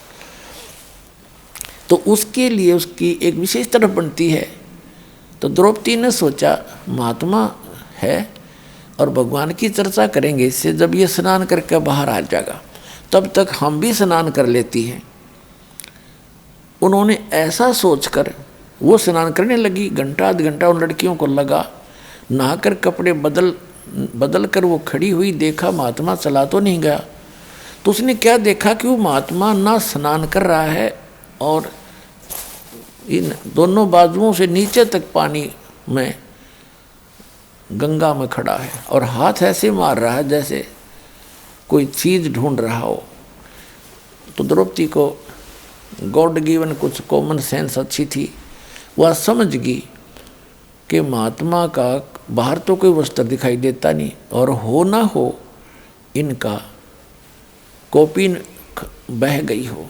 तो उसके लिए उसकी एक विशेष तरफ बनती है। तो द्रौपदी ने सोचा महात्मा है और भगवान की चर्चा करेंगे इससे। जब ये स्नान करके बाहर आ जाएगा तब तक हम भी स्नान कर लेती हैं। उन्होंने ऐसा सोचकर वो स्नान करने लगी। घंटा आध घंटा उन लड़कियों को लगा। नहाकर कपड़े बदल कर वो खड़ी हुई, देखा महात्मा चला तो नहीं गया। तो उसने क्या देखा कि वो महात्मा ना स्नान कर रहा है और इन दोनों बाजुओं से नीचे तक पानी में गंगा में खड़ा है और हाथ ऐसे मार रहा है जैसे कोई चीज ढूंढ रहा हो। तो द्रौपदी को गॉड गिवन कुछ कॉमन सेंस अच्छी थी। वह समझ गई कि महात्मा का बाहर तो कोई वस्त्र दिखाई देता नहीं और हो ना हो इनका कौपीन बह गई हो।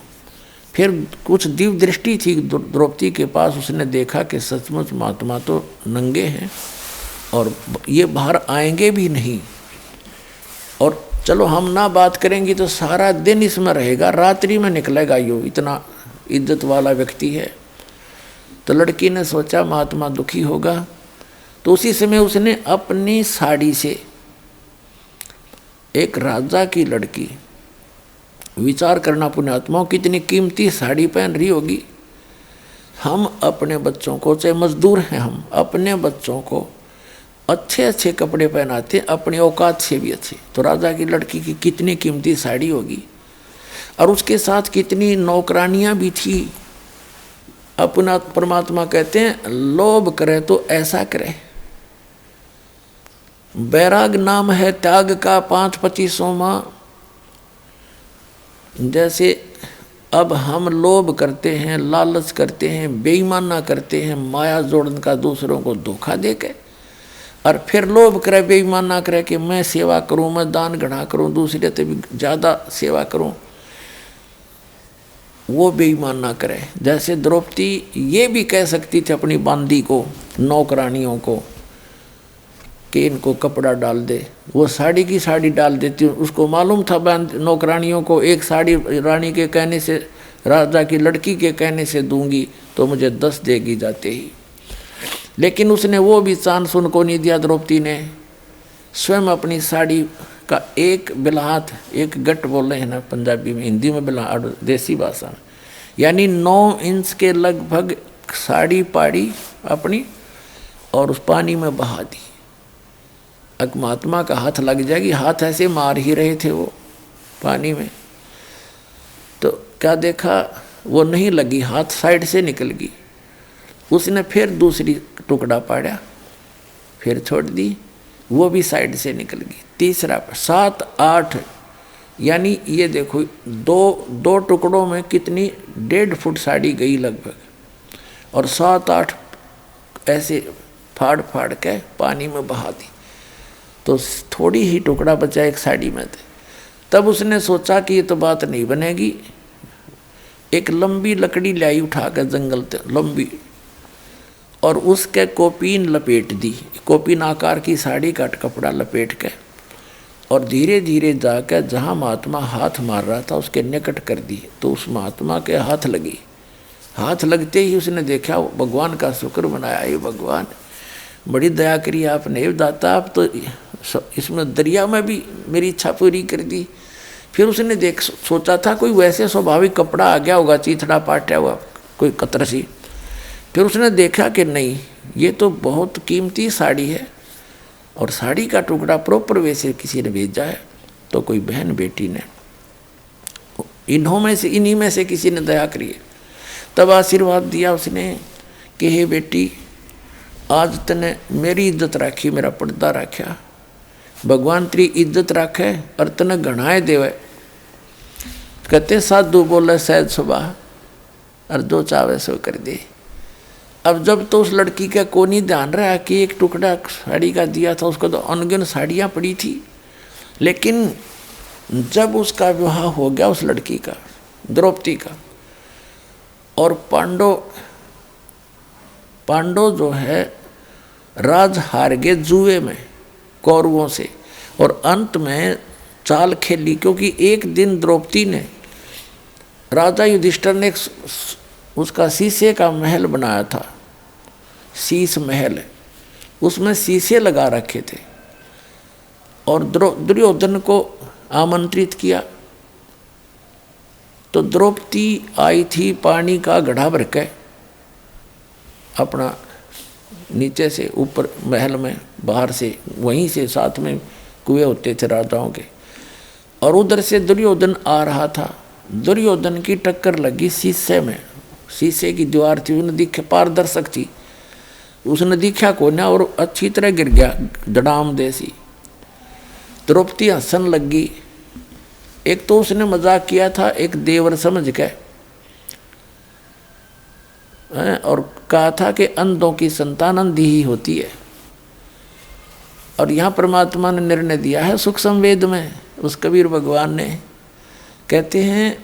फिर कुछ दिव्य दृष्टि थी द्रौपदी के पास। उसने देखा कि सचमुच महात्मा तो नंगे हैं और ये बाहर आएंगे भी नहीं। और चलो हम ना बात करेंगे तो सारा दिन इसमें रहेगा, रात्रि में निकलेगा यो, इतना इज्जत वाला व्यक्ति है। तो लड़की ने सोचा महात्मा दुखी होगा। तो उसी समय उसने अपनी साड़ी से, एक राजा की लड़की, विचार करना पुण्यात्माओं कितनी कीमती साड़ी पहन रही होगी। हम अपने बच्चों को, चाहे मजदूर हैं हम, अपने बच्चों को अच्छे अच्छे कपड़े पहनाते हैं, अपनी औकात से भी अच्छे। तो राजा की लड़की की कितनी कीमती साड़ी होगी और उसके साथ कितनी नौकरानियां भी थी। अपना परमात्मा कहते हैं लोभ करे तो ऐसा करे। बैराग नाम है त्याग का 5-25वां। जैसे अब हम लोभ करते हैं, लालच करते हैं, बेईमाना करते हैं, माया जोड़न का दूसरों को धोखा देके, और फिर लोभ करे, बेईमाना करे कि मैं सेवा करूं, मैं दान घड़ा करूं, दूसरे से भी ज़्यादा सेवा करूं, वो बेईमान ना करे। जैसे द्रौपदी ये भी कह सकती थी अपनी बांदी को, नौकरानियों को, कि इनको कपड़ा डाल दे। वो साड़ी की साड़ी डाल देती। उसको मालूम था नौकरानियों को, एक साड़ी रानी के कहने से, राजा की लड़की के कहने से दूंगी तो मुझे 10 देगी जाते ही। लेकिन उसने वो भी चांस उनको नहीं दिया। द्रौपदी ने स्वयं अपनी साड़ी का एक बिलाहात, एक गट बोल रहे हैं ना पंजाबी में, हिंदी में बिलाहाट देसी भाषा में, यानी 9 इंच के लगभग साड़ी पाड़ी अपनी और उस पानी में बहा दी। अब महात्मा का हाथ लग जाएगी, हाथ ऐसे मार ही रहे थे वो पानी में। तो क्या देखा, वो नहीं लगी, हाथ साइड से निकल गई। उसने फिर दूसरी टुकड़ा पाड़ा, फिर छोड़ दी, वो भी साइड से निकल गई। तीसरा 7-8, यानी ये देखो दो टुकड़ों में कितनी 1.5 फुट साड़ी गई लगभग, और 7-8 ऐसे फाड़ फाड़ के पानी में बहा दी। तो थोड़ी ही टुकड़ा बचा एक साड़ी में थे। तब उसने सोचा कि ये तो बात नहीं बनेगी। एक लंबी लकड़ी लाई उठा कर जंगल से, लंबी, और उसके कोपीन लपेट दी। कोपीन आकार की साड़ी का कपड़ा लपेट के और धीरे धीरे जाकर जहाँ महात्मा हाथ मार रहा था उसके निकट कर दी। तो उस महात्मा के हाथ लगी। हाथ लगते ही उसने देखा, भगवान का शुक्र मनाया, ये भगवान बड़ी दया करी आपने, दाता आप तो इसमें दरिया में भी मेरी इच्छा पूरी कर दी। फिर उसने सोचा था कोई वैसे स्वाभाविक कपड़ा आ गया होगा, चीथड़ा पाटा हुआ कोई कतरसी। फिर उसने देखा कि नहीं, ये तो बहुत कीमती साड़ी है और साड़ी का टुकड़ा प्रॉपर वैसे किसी ने भेजा है। तो कोई बहन बेटी ने, इन्हीं में से किसी ने दया करी। तब आशीर्वाद दिया उसने कि हे बेटी, आज तने मेरी इज्जत राखी, मेरा पर्दा रखा, भगवान तेरी इज्जत रखे और तने घणाए देवे। कहते साधु बोले सहज सुबह, और जो चावे सो कर दे। अब जब तो उस लड़की का को नहीं ध्यान रहा कि एक टुकड़ा साड़ी का दिया था, उसको तो अनगिन साड़ियाँ पड़ी थी। लेकिन जब उसका विवाह हो गया उस लड़की का, द्रौपदी का, और पांडव जो है राज हार गए जुए में कौरवों से, और अंत में चाल खेली। क्योंकि एक दिन द्रौपदी ने, राजा युधिष्ठिर ने उसका शीशे का महल बनाया था, शीश महल, उसमें शीशे लगा रखे थे। और दुर्योधन को आमंत्रित किया। तो द्रौपदी आई थी पानी का घड़ा भर के अपना नीचे से ऊपर महल में, बाहर से वहीं से साथ में कुएं होते थे राजाओं के, और उधर से दुर्योधन आ रहा था। दुर्योधन की टक्कर लगी शीशे में, शीशे की दीवार थी, उसने दिखे पारदर्शक थी, उसने दिखा को ना और अच्छी तरह गिर गया धड़ाम देसी। द्रौपदी हंसन लगी। एक तो उसने मजाक किया था एक देवर समझ के, और कहा था कि अंधों की संतान अंधी ही होती है। और यहाँ परमात्मा ने निर्णय दिया है सुख संवेद में, उस कबीर भगवान ने कहते हैं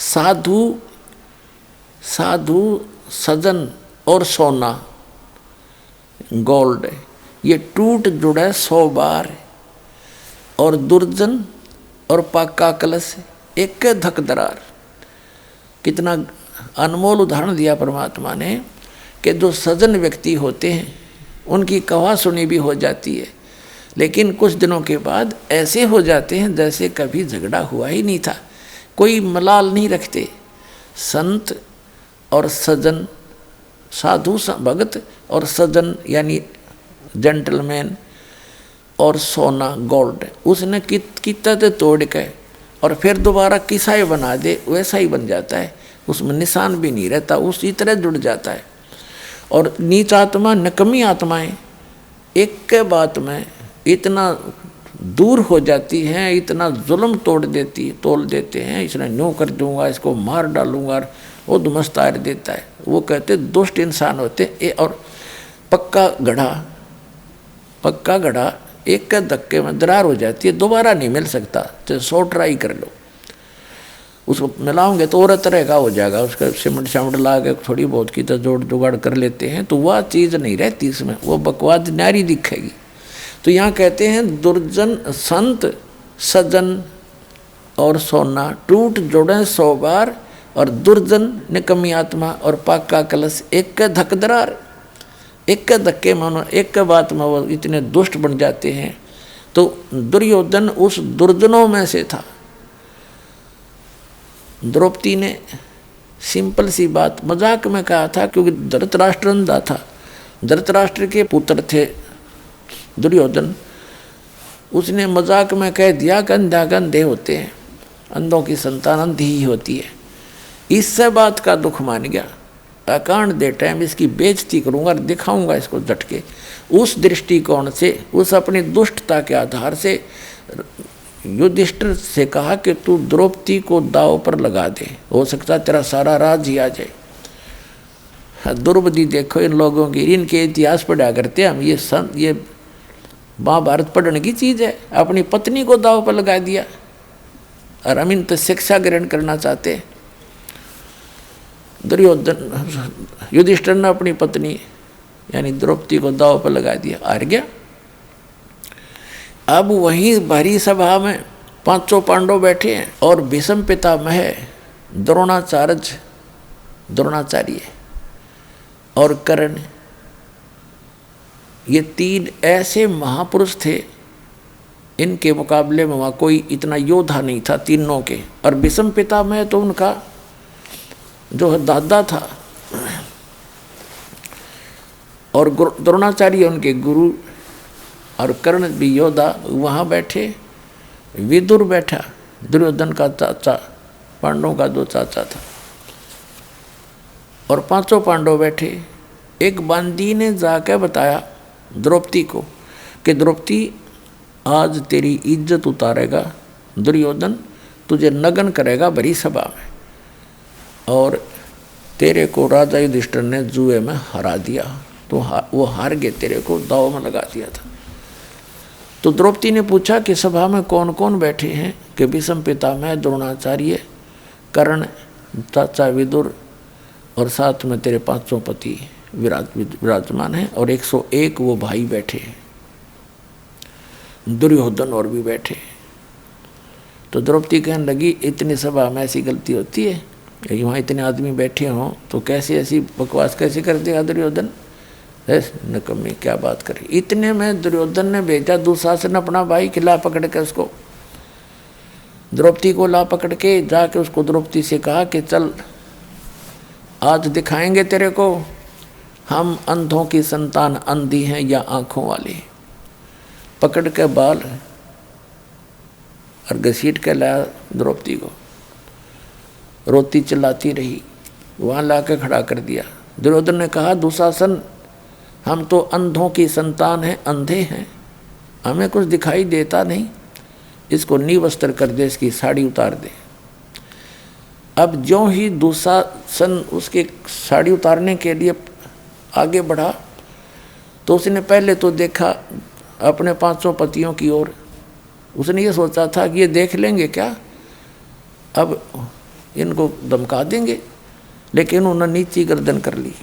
साधु साधु सजन और सोना गोल्ड ये टूट जुड़े 100 बार, और दुर्जन और पाका कलश एक धक दरार। कितना अनमोल उदाहरण दिया परमात्मा ने कि जो सजन व्यक्ति होते हैं उनकी कहा सुनी भी हो जाती है, लेकिन कुछ दिनों के बाद ऐसे हो जाते हैं जैसे कभी झगड़ा हुआ ही नहीं था, कोई मलाल नहीं रखते। संत और सजन, साधु भगत और सजन यानी जेंटलमैन, और सोना गोल्ड उसने कितना तोड़ के और फिर दोबारा किसा ही बना दे वैसा ही बन जाता है, उसमें निशान भी नहीं रहता, उसी तरह जुड़ जाता है। और नीच आत्मा नकमी आत्माएं एक के बात में इतना दूर हो जाती हैं, इतना जुल्म तोड़ देते हैं, इसने न्यू कर दूंगा, इसको मार डालूंगा, वो धुमस्तार देता है। वो कहते दुष्ट इंसान होते। और पक्का घड़ा एक के धक्के में दरार हो जाती है, दोबारा नहीं मिल सकता, तो 100 ट्राई कर लो। उसको मिलाओगे तो और तरह का हो जाएगा, उसका सिमट शामट ला के थोड़ी बहुत की तो जोड़ जुगाड़ कर लेते हैं, तो वह चीज़ नहीं रहती इसमें, वो बकवाद नारी दिखेगी। तो यहाँ कहते हैं दुर्जन संत सजन और सोना टूट जुड़े 100 बार, और दुर्जन निकम्मी आत्मा और पाका कलश एक के धक दरार। एक के धक्के में, एक के बात में वो इतने दुष्ट बन जाते हैं। तो दुर्योधन उस दुर्जनों में से था। द्रौपदी ने सिंपल सी बात मजाक में कहा था, क्योंकि धृतराष्ट्र अंधा था, धृतराष्ट्र के पुत्र थे दुर्योधन, उसने मजाक में कह दिया कि अंधे होते हैं, अंधों की संतान अंधी ही होती है। इससे बात का दुख मान गया, अकांड दे टाइम इसकी बेइज्जती करूंगा, दिखाऊंगा इसको झटके। उस दृष्टिकोण से, उस अपनी दुष्टता के आधार से युधिष्ठिर से कहा कि तू द्रौपदी को दाव पर लगा दे, हो सकता तेरा सारा राज ही आ जाए। द्रौपदी देखो इन लोगों की, इनके इतिहास पढ़ा करते हम, ये महाभारत पढ़ने की चीज़ है। अपनी पत्नी को दाव पर लगा दिया, और हम इन तो शिक्षा ग्रहण करना चाहते हैं। युधिष्ठिर ने अपनी पत्नी यानी द्रौपदी को दाव पर लगा दिया, हार गया। अब वहीं भरी सभा में 500 पांडव बैठे हैं, और भीष्म पितामह द्रोणाचार्य और कर्ण, ये 3 ऐसे महापुरुष थे, इनके मुकाबले में वहाँ कोई इतना योद्धा नहीं था तीनों के। और भीष्म पितामह तो उनका जो दादा था, और द्रोणाचार्य उनके गुरु, और कर्ण भी योद्धा। वहाँ बैठे विदुर बैठा, दुर्योधन का चाचा, पांडवों का 2 चाचा था, और 500 पांडव बैठे। एक बांदी ने जाकर बताया द्रौपदी को कि द्रौपदी आज तेरी इज्जत उतारेगा दुर्योधन, तुझे नग्न करेगा भरी सभा में, और तेरे को राजा युधिष्ठिर ने जुए में हरा दिया, तो वो हार गए, तेरे को दाव में लगा दिया था। तो द्रौपदी ने पूछा कि सभा में कौन कौन बैठे हैं, कि भीष्म पितामह, द्रोणाचार्य, कर्ण, चाचा विदुर, और साथ में तेरे 500 पति विराजमान हैं, और 101 वो भाई बैठे हैं, दुर्योधन और भी बैठे। तो द्रौपदी कहने लगी इतनी सभा में ऐसी गलती होती है, वहाँ इतने आदमी बैठे हों तो कैसे ऐसी बकवास कैसे कर देगा दुर्योधन। निकम्मी क्या बात करी। इतने में दुर्योधन ने भेजा दुशासन अपना भाई किला पकड़ के उसको, द्रौपदी को ला पकड़ के जाके उसको द्रौपदी से कहा कि चल आज दिखाएंगे तेरे को हम अंधों की संतान अंधी हैं या आंखों वाली। पकड़ के बाल और घसीट के लाया द्रौपदी को, रोती चिल्लाती रही, वहाँ ला के खड़ा कर दिया। दुर्योधन ने कहा दुशासन हम तो अंधों की संतान हैं, अंधे हैं, हमें कुछ दिखाई देता नहीं, इसको निवस्त्र कर दे, इसकी साड़ी उतार दे। अब ज्यों ही दुशासन उसके साड़ी उतारने के लिए आगे बढ़ा तो उसने पहले तो देखा अपने 500 पतियों की ओर। उसने ये सोचा था कि ये देख लेंगे क्या, अब इनको धमका देंगे, लेकिन उन्होंने नीची गर्दन कर ली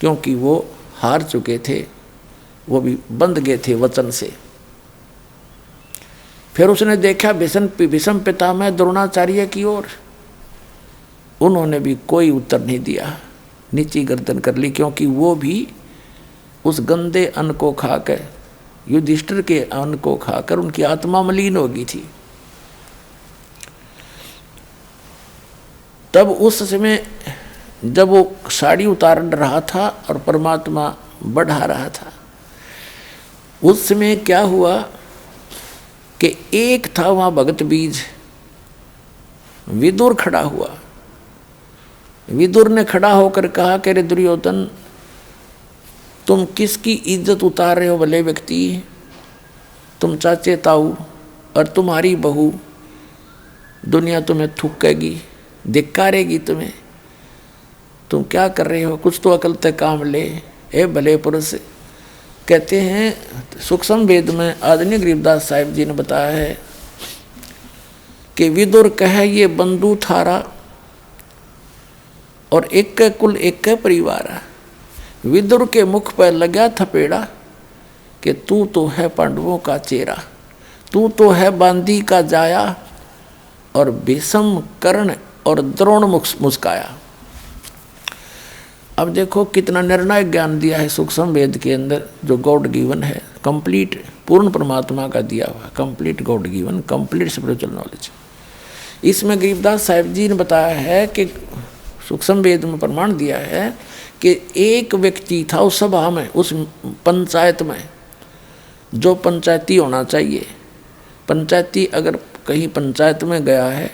क्योंकि वो हार चुके थे, वो भी बंध गए थे वचन से। फिर उसने देखा भीष्म पितामह द्रोणाचार्य की ओर, उन्होंने भी कोई उत्तर नहीं दिया, नीची गर्दन कर ली, क्योंकि वो भी उस गंदे अन्न को खाकर, युधिष्ठिर के अन्न को खाकर उनकी आत्मा मलिन हो गई थी। तब उस समय जब वो साड़ी उतार रहा था और परमात्मा बढ़ा रहा था, उस समय क्या हुआ कि एक था वहाँ भगत बीज, विदुर खड़ा हुआ। विदुर ने खड़ा होकर कहा कि रे दुर्योधन, तुम किसकी इज्जत उतार रहे हो भले व्यक्ति, तुम चाचे ताऊ और तुम्हारी बहू, दुनिया तुम्हें थूकेगी, धिक्कारेगी तुम्हें, तुम क्या कर रहे हो, कुछ तो अकल तक काम ले ए भले पुरुष। कहते हैं सूक्ष्म वेद में आदरणीय गरीबदास साहिब जी ने बताया है कि विदुर कहे ये बंधु थारा और एक के कुल एक के परिवार। विदुर के मुख पर लगा थपेड़ा कि तू तो है पांडवों का चेहरा, तू तो है बांदी का जाया। और भीष्म कर्ण और द्रोण मुस्काया। अब देखो कितना निर्णायक ज्ञान दिया है सूक्ष्म वेद के अंदर, जो गॉड गिवन है, कंप्लीट पूर्ण परमात्मा का दिया हुआ, complete God given, complete spiritual knowledge. इसमें गरीबदास साहिब जी ने बताया है कि सूक्ष्म वेद में प्रमाण दिया है कि एक व्यक्ति था उस सभा में, उस पंचायत में, जो पंचायती होना चाहिए। पंचायती अगर कहीं पंचायत में गया है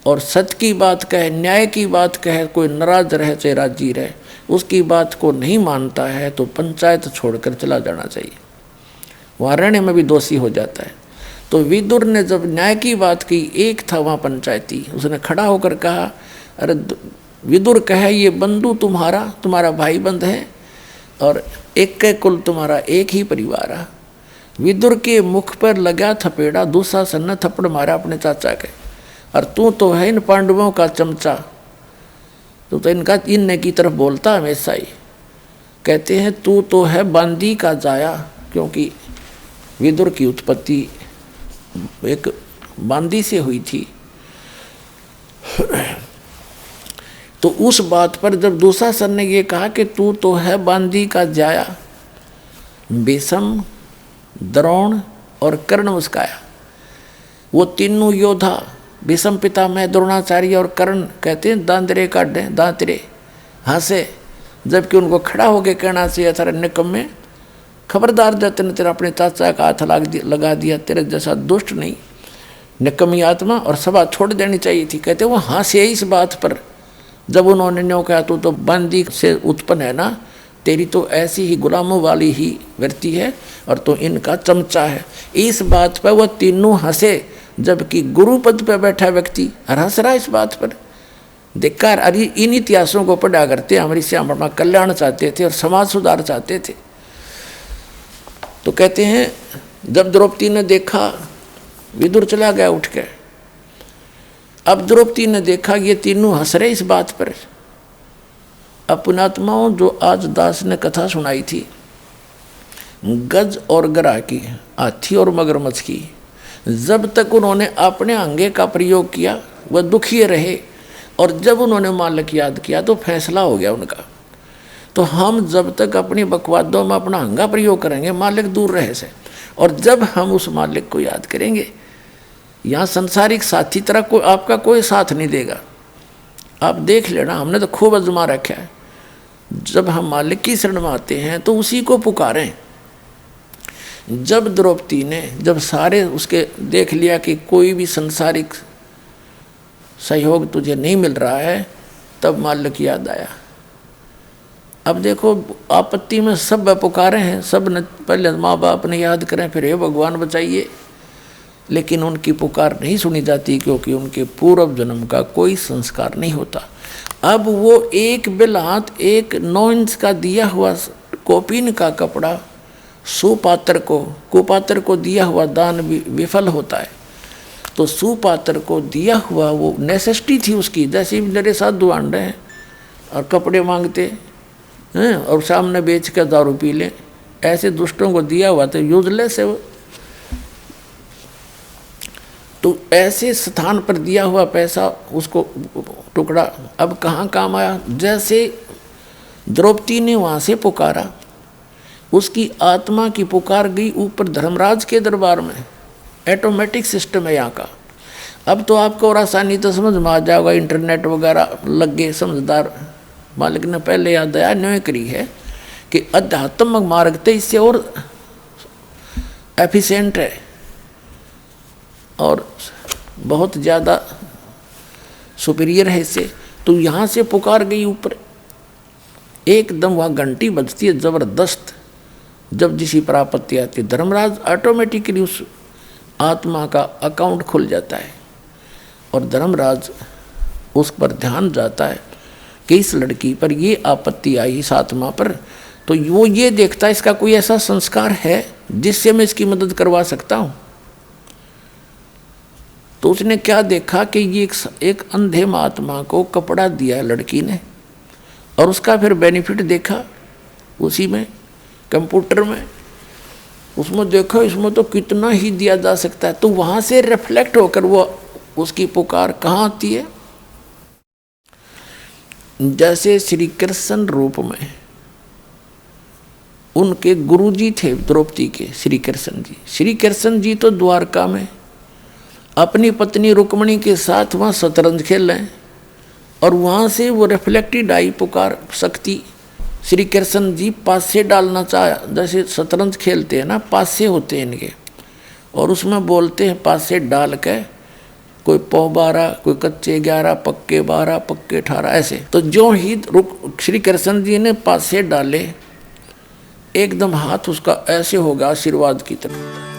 और सत्य की बात कहे, न्याय की बात कहे, कोई नाराज रहे चाहे राजी रहे, उसकी बात को नहीं मानता है तो पंचायत छोड़कर चला जाना चाहिए, वहाँ रहने में भी दोषी हो जाता है। तो विदुर ने जब न्याय की बात की, एक था वहाँ पंचायती, उसने खड़ा होकर कहा, अरे विदुर कहे ये बंधु तुम्हारा भाई बंध है और एक के कुल तुम्हारा एक ही परिवार है। विदुर के मुख पर लगा थपेड़ा, दुशासन ने थप्पड़ मारा अपने चाचा के, और तू तो है इन पांडवों का चमचा, तू तो इनका इनने की तरफ बोलता हमेशा ही। कहते हैं तू तो है बांदी का जाया, क्योंकि विदुर की उत्पत्ति एक बांदी से हुई थी। तो उस बात पर जब दुशासन ने ये कहा कि तू तो है बांदी का जाया, भीष्म, द्रोण और कर्ण मुस्काया। वो तीनों योद्धा, भीष्म पितामह, द्रोणाचार्य और कर्ण, कहते हैं दांतरे काटे, दांतरे हंसे, जबकि उनको खड़ा होकर कहना चाहिए था, निकम्मे खबरदार जब तेने तेरा अपने चाचा का हाथ लगा दिया, तेरे जैसा दुष्ट नहीं, निकम्मी आत्मा, और सभा छोड़ देनी चाहिए थी। कहते वो हंसे इस बात पर जब उन्होंने न्यों कहा तू तो बंदी से उत्पन्न है ना, तेरी तो ऐसी ही गुलामों वाली ही वृत्ति है और तो इनका चमचा है। इस बात पर वह तीनों हंसे, जबकि गुरु पद पर बैठा व्यक्ति हंस रहा इस बात पर। धिक्कार। अरे इन इतिहासों को पढ़ा करते हमारी श्याम वर्मा कल्याण चाहते थे और समाज सुधार चाहते थे। तो कहते हैं जब द्रौपदी ने देखा, विदुर चला गया उठ के, अब द्रौपदी ने देखा ये तीनों हंस रहे इस बात पर। अब पुण्यात्माओं, जो आज दास ने कथा सुनाई थी गज और गरा की, हाथी और मगरमच्छ की, जब तक उन्होंने अपने अंगे का प्रयोग किया वह दुखी रहे, और जब उन्होंने मालक याद किया तो फैसला हो गया उनका। तो हम जब तक अपनी बकवादों में अपना हंगा प्रयोग करेंगे मालिक दूर रहे से, और जब हम उस मालिक को याद करेंगे, यहाँ संसारिक साथी तरह कोई आपका कोई साथ नहीं देगा। आप देख लेना, हमने तो खूब आजमा रखा है। जब हम मालिक की शरण में आते हैं तो उसी को पुकारें। जब द्रौपदी ने जब सारे उसके देख लिया कि कोई भी संसारिक सहयोग तुझे नहीं मिल रहा है, तब मालिक याद आया। अब देखो आपत्ति में सब पुकारे हैं, सब ने पहले माँ बाप ने याद करें, फिर हे भगवान बचाइए, लेकिन उनकी पुकार नहीं सुनी जाती क्योंकि उनके पूर्व जन्म का कोई संस्कार नहीं होता। अब वो एक बिलात 1 इंच का दिया हुआ कोपीन का कपड़ा कुपात्र को दिया हुआ दान विफल होता है। तो सुपात्र को दिया हुआ वो नेसेसिटी थी उसकी, जैसे मेरे साधु आंडे हैं और कपड़े मांगते हैं और सामने बेच कर दारू पी लें, ऐसे दुष्टों को दिया हुआ तो यूजलेस है वो। तो ऐसे स्थान पर दिया हुआ पैसा उसको टुकड़ा अब कहाँ काम आया। जैसे द्रौपदी ने वहाँ से पुकारा, उसकी आत्मा की पुकार गई ऊपर धर्मराज के दरबार में। ऑटोमेटिक सिस्टम है यहाँ का। अब तो आपको और आसानी तो समझ में आ जाएगा, इंटरनेट वगैरह लग गए, समझदार मालिक ने पहले याद दया न्याय करी है कि अध्यात्मक मार्ग तो इससे और एफिशिएंट है और बहुत ज़्यादा सुपीरियर है इससे। तो यहाँ से पुकार गई ऊपर, एकदम वहाँ घंटी बजती है ज़बरदस्त। जब जिसी पर आपत्ति आती है, धर्मराज ऑटोमेटिकली उस आत्मा का अकाउंट खुल जाता है और धर्मराज उस पर ध्यान जाता है कि इस लड़की पर ये आपत्ति आई इस आत्मा पर, तो वो ये देखता है इसका कोई ऐसा संस्कार है जिससे मैं इसकी मदद करवा सकता हूँ। तो उसने क्या देखा कि ये एक अंधे महात्मा को कपड़ा दिया लड़की ने, और उसका फिर बेनिफिट देखा उसी में कंप्यूटर में, उसमें देखा इसमें तो कितना ही दिया जा सकता है। तो वहाँ से रिफ्लेक्ट होकर वो उसकी पुकार कहाँ आती है। जैसे श्री कृष्ण रूप में उनके गुरुजी थे द्रौपदी के, श्री कृष्ण जी। श्री कृष्ण जी तो द्वारका में अपनी पत्नी रुक्मणी के साथ वहाँ शतरंज खेल रहे हैं और वहाँ से वो रिफ्लेक्टेड आई पुकार शक्ति। श्री कृष्ण जी पासे डालना चाहा, जैसे शतरंज खेलते हैं ना, पासे होते हैं इनके, और उसमें बोलते हैं पासे डाल के, कोई पौ 12, कोई कच्चे 11, पक्के 12, पक्के 18, ऐसे। तो जो ही श्री कृष्ण जी ने पासे डाले, एकदम हाथ उसका ऐसे होगा आशीर्वाद की तरह।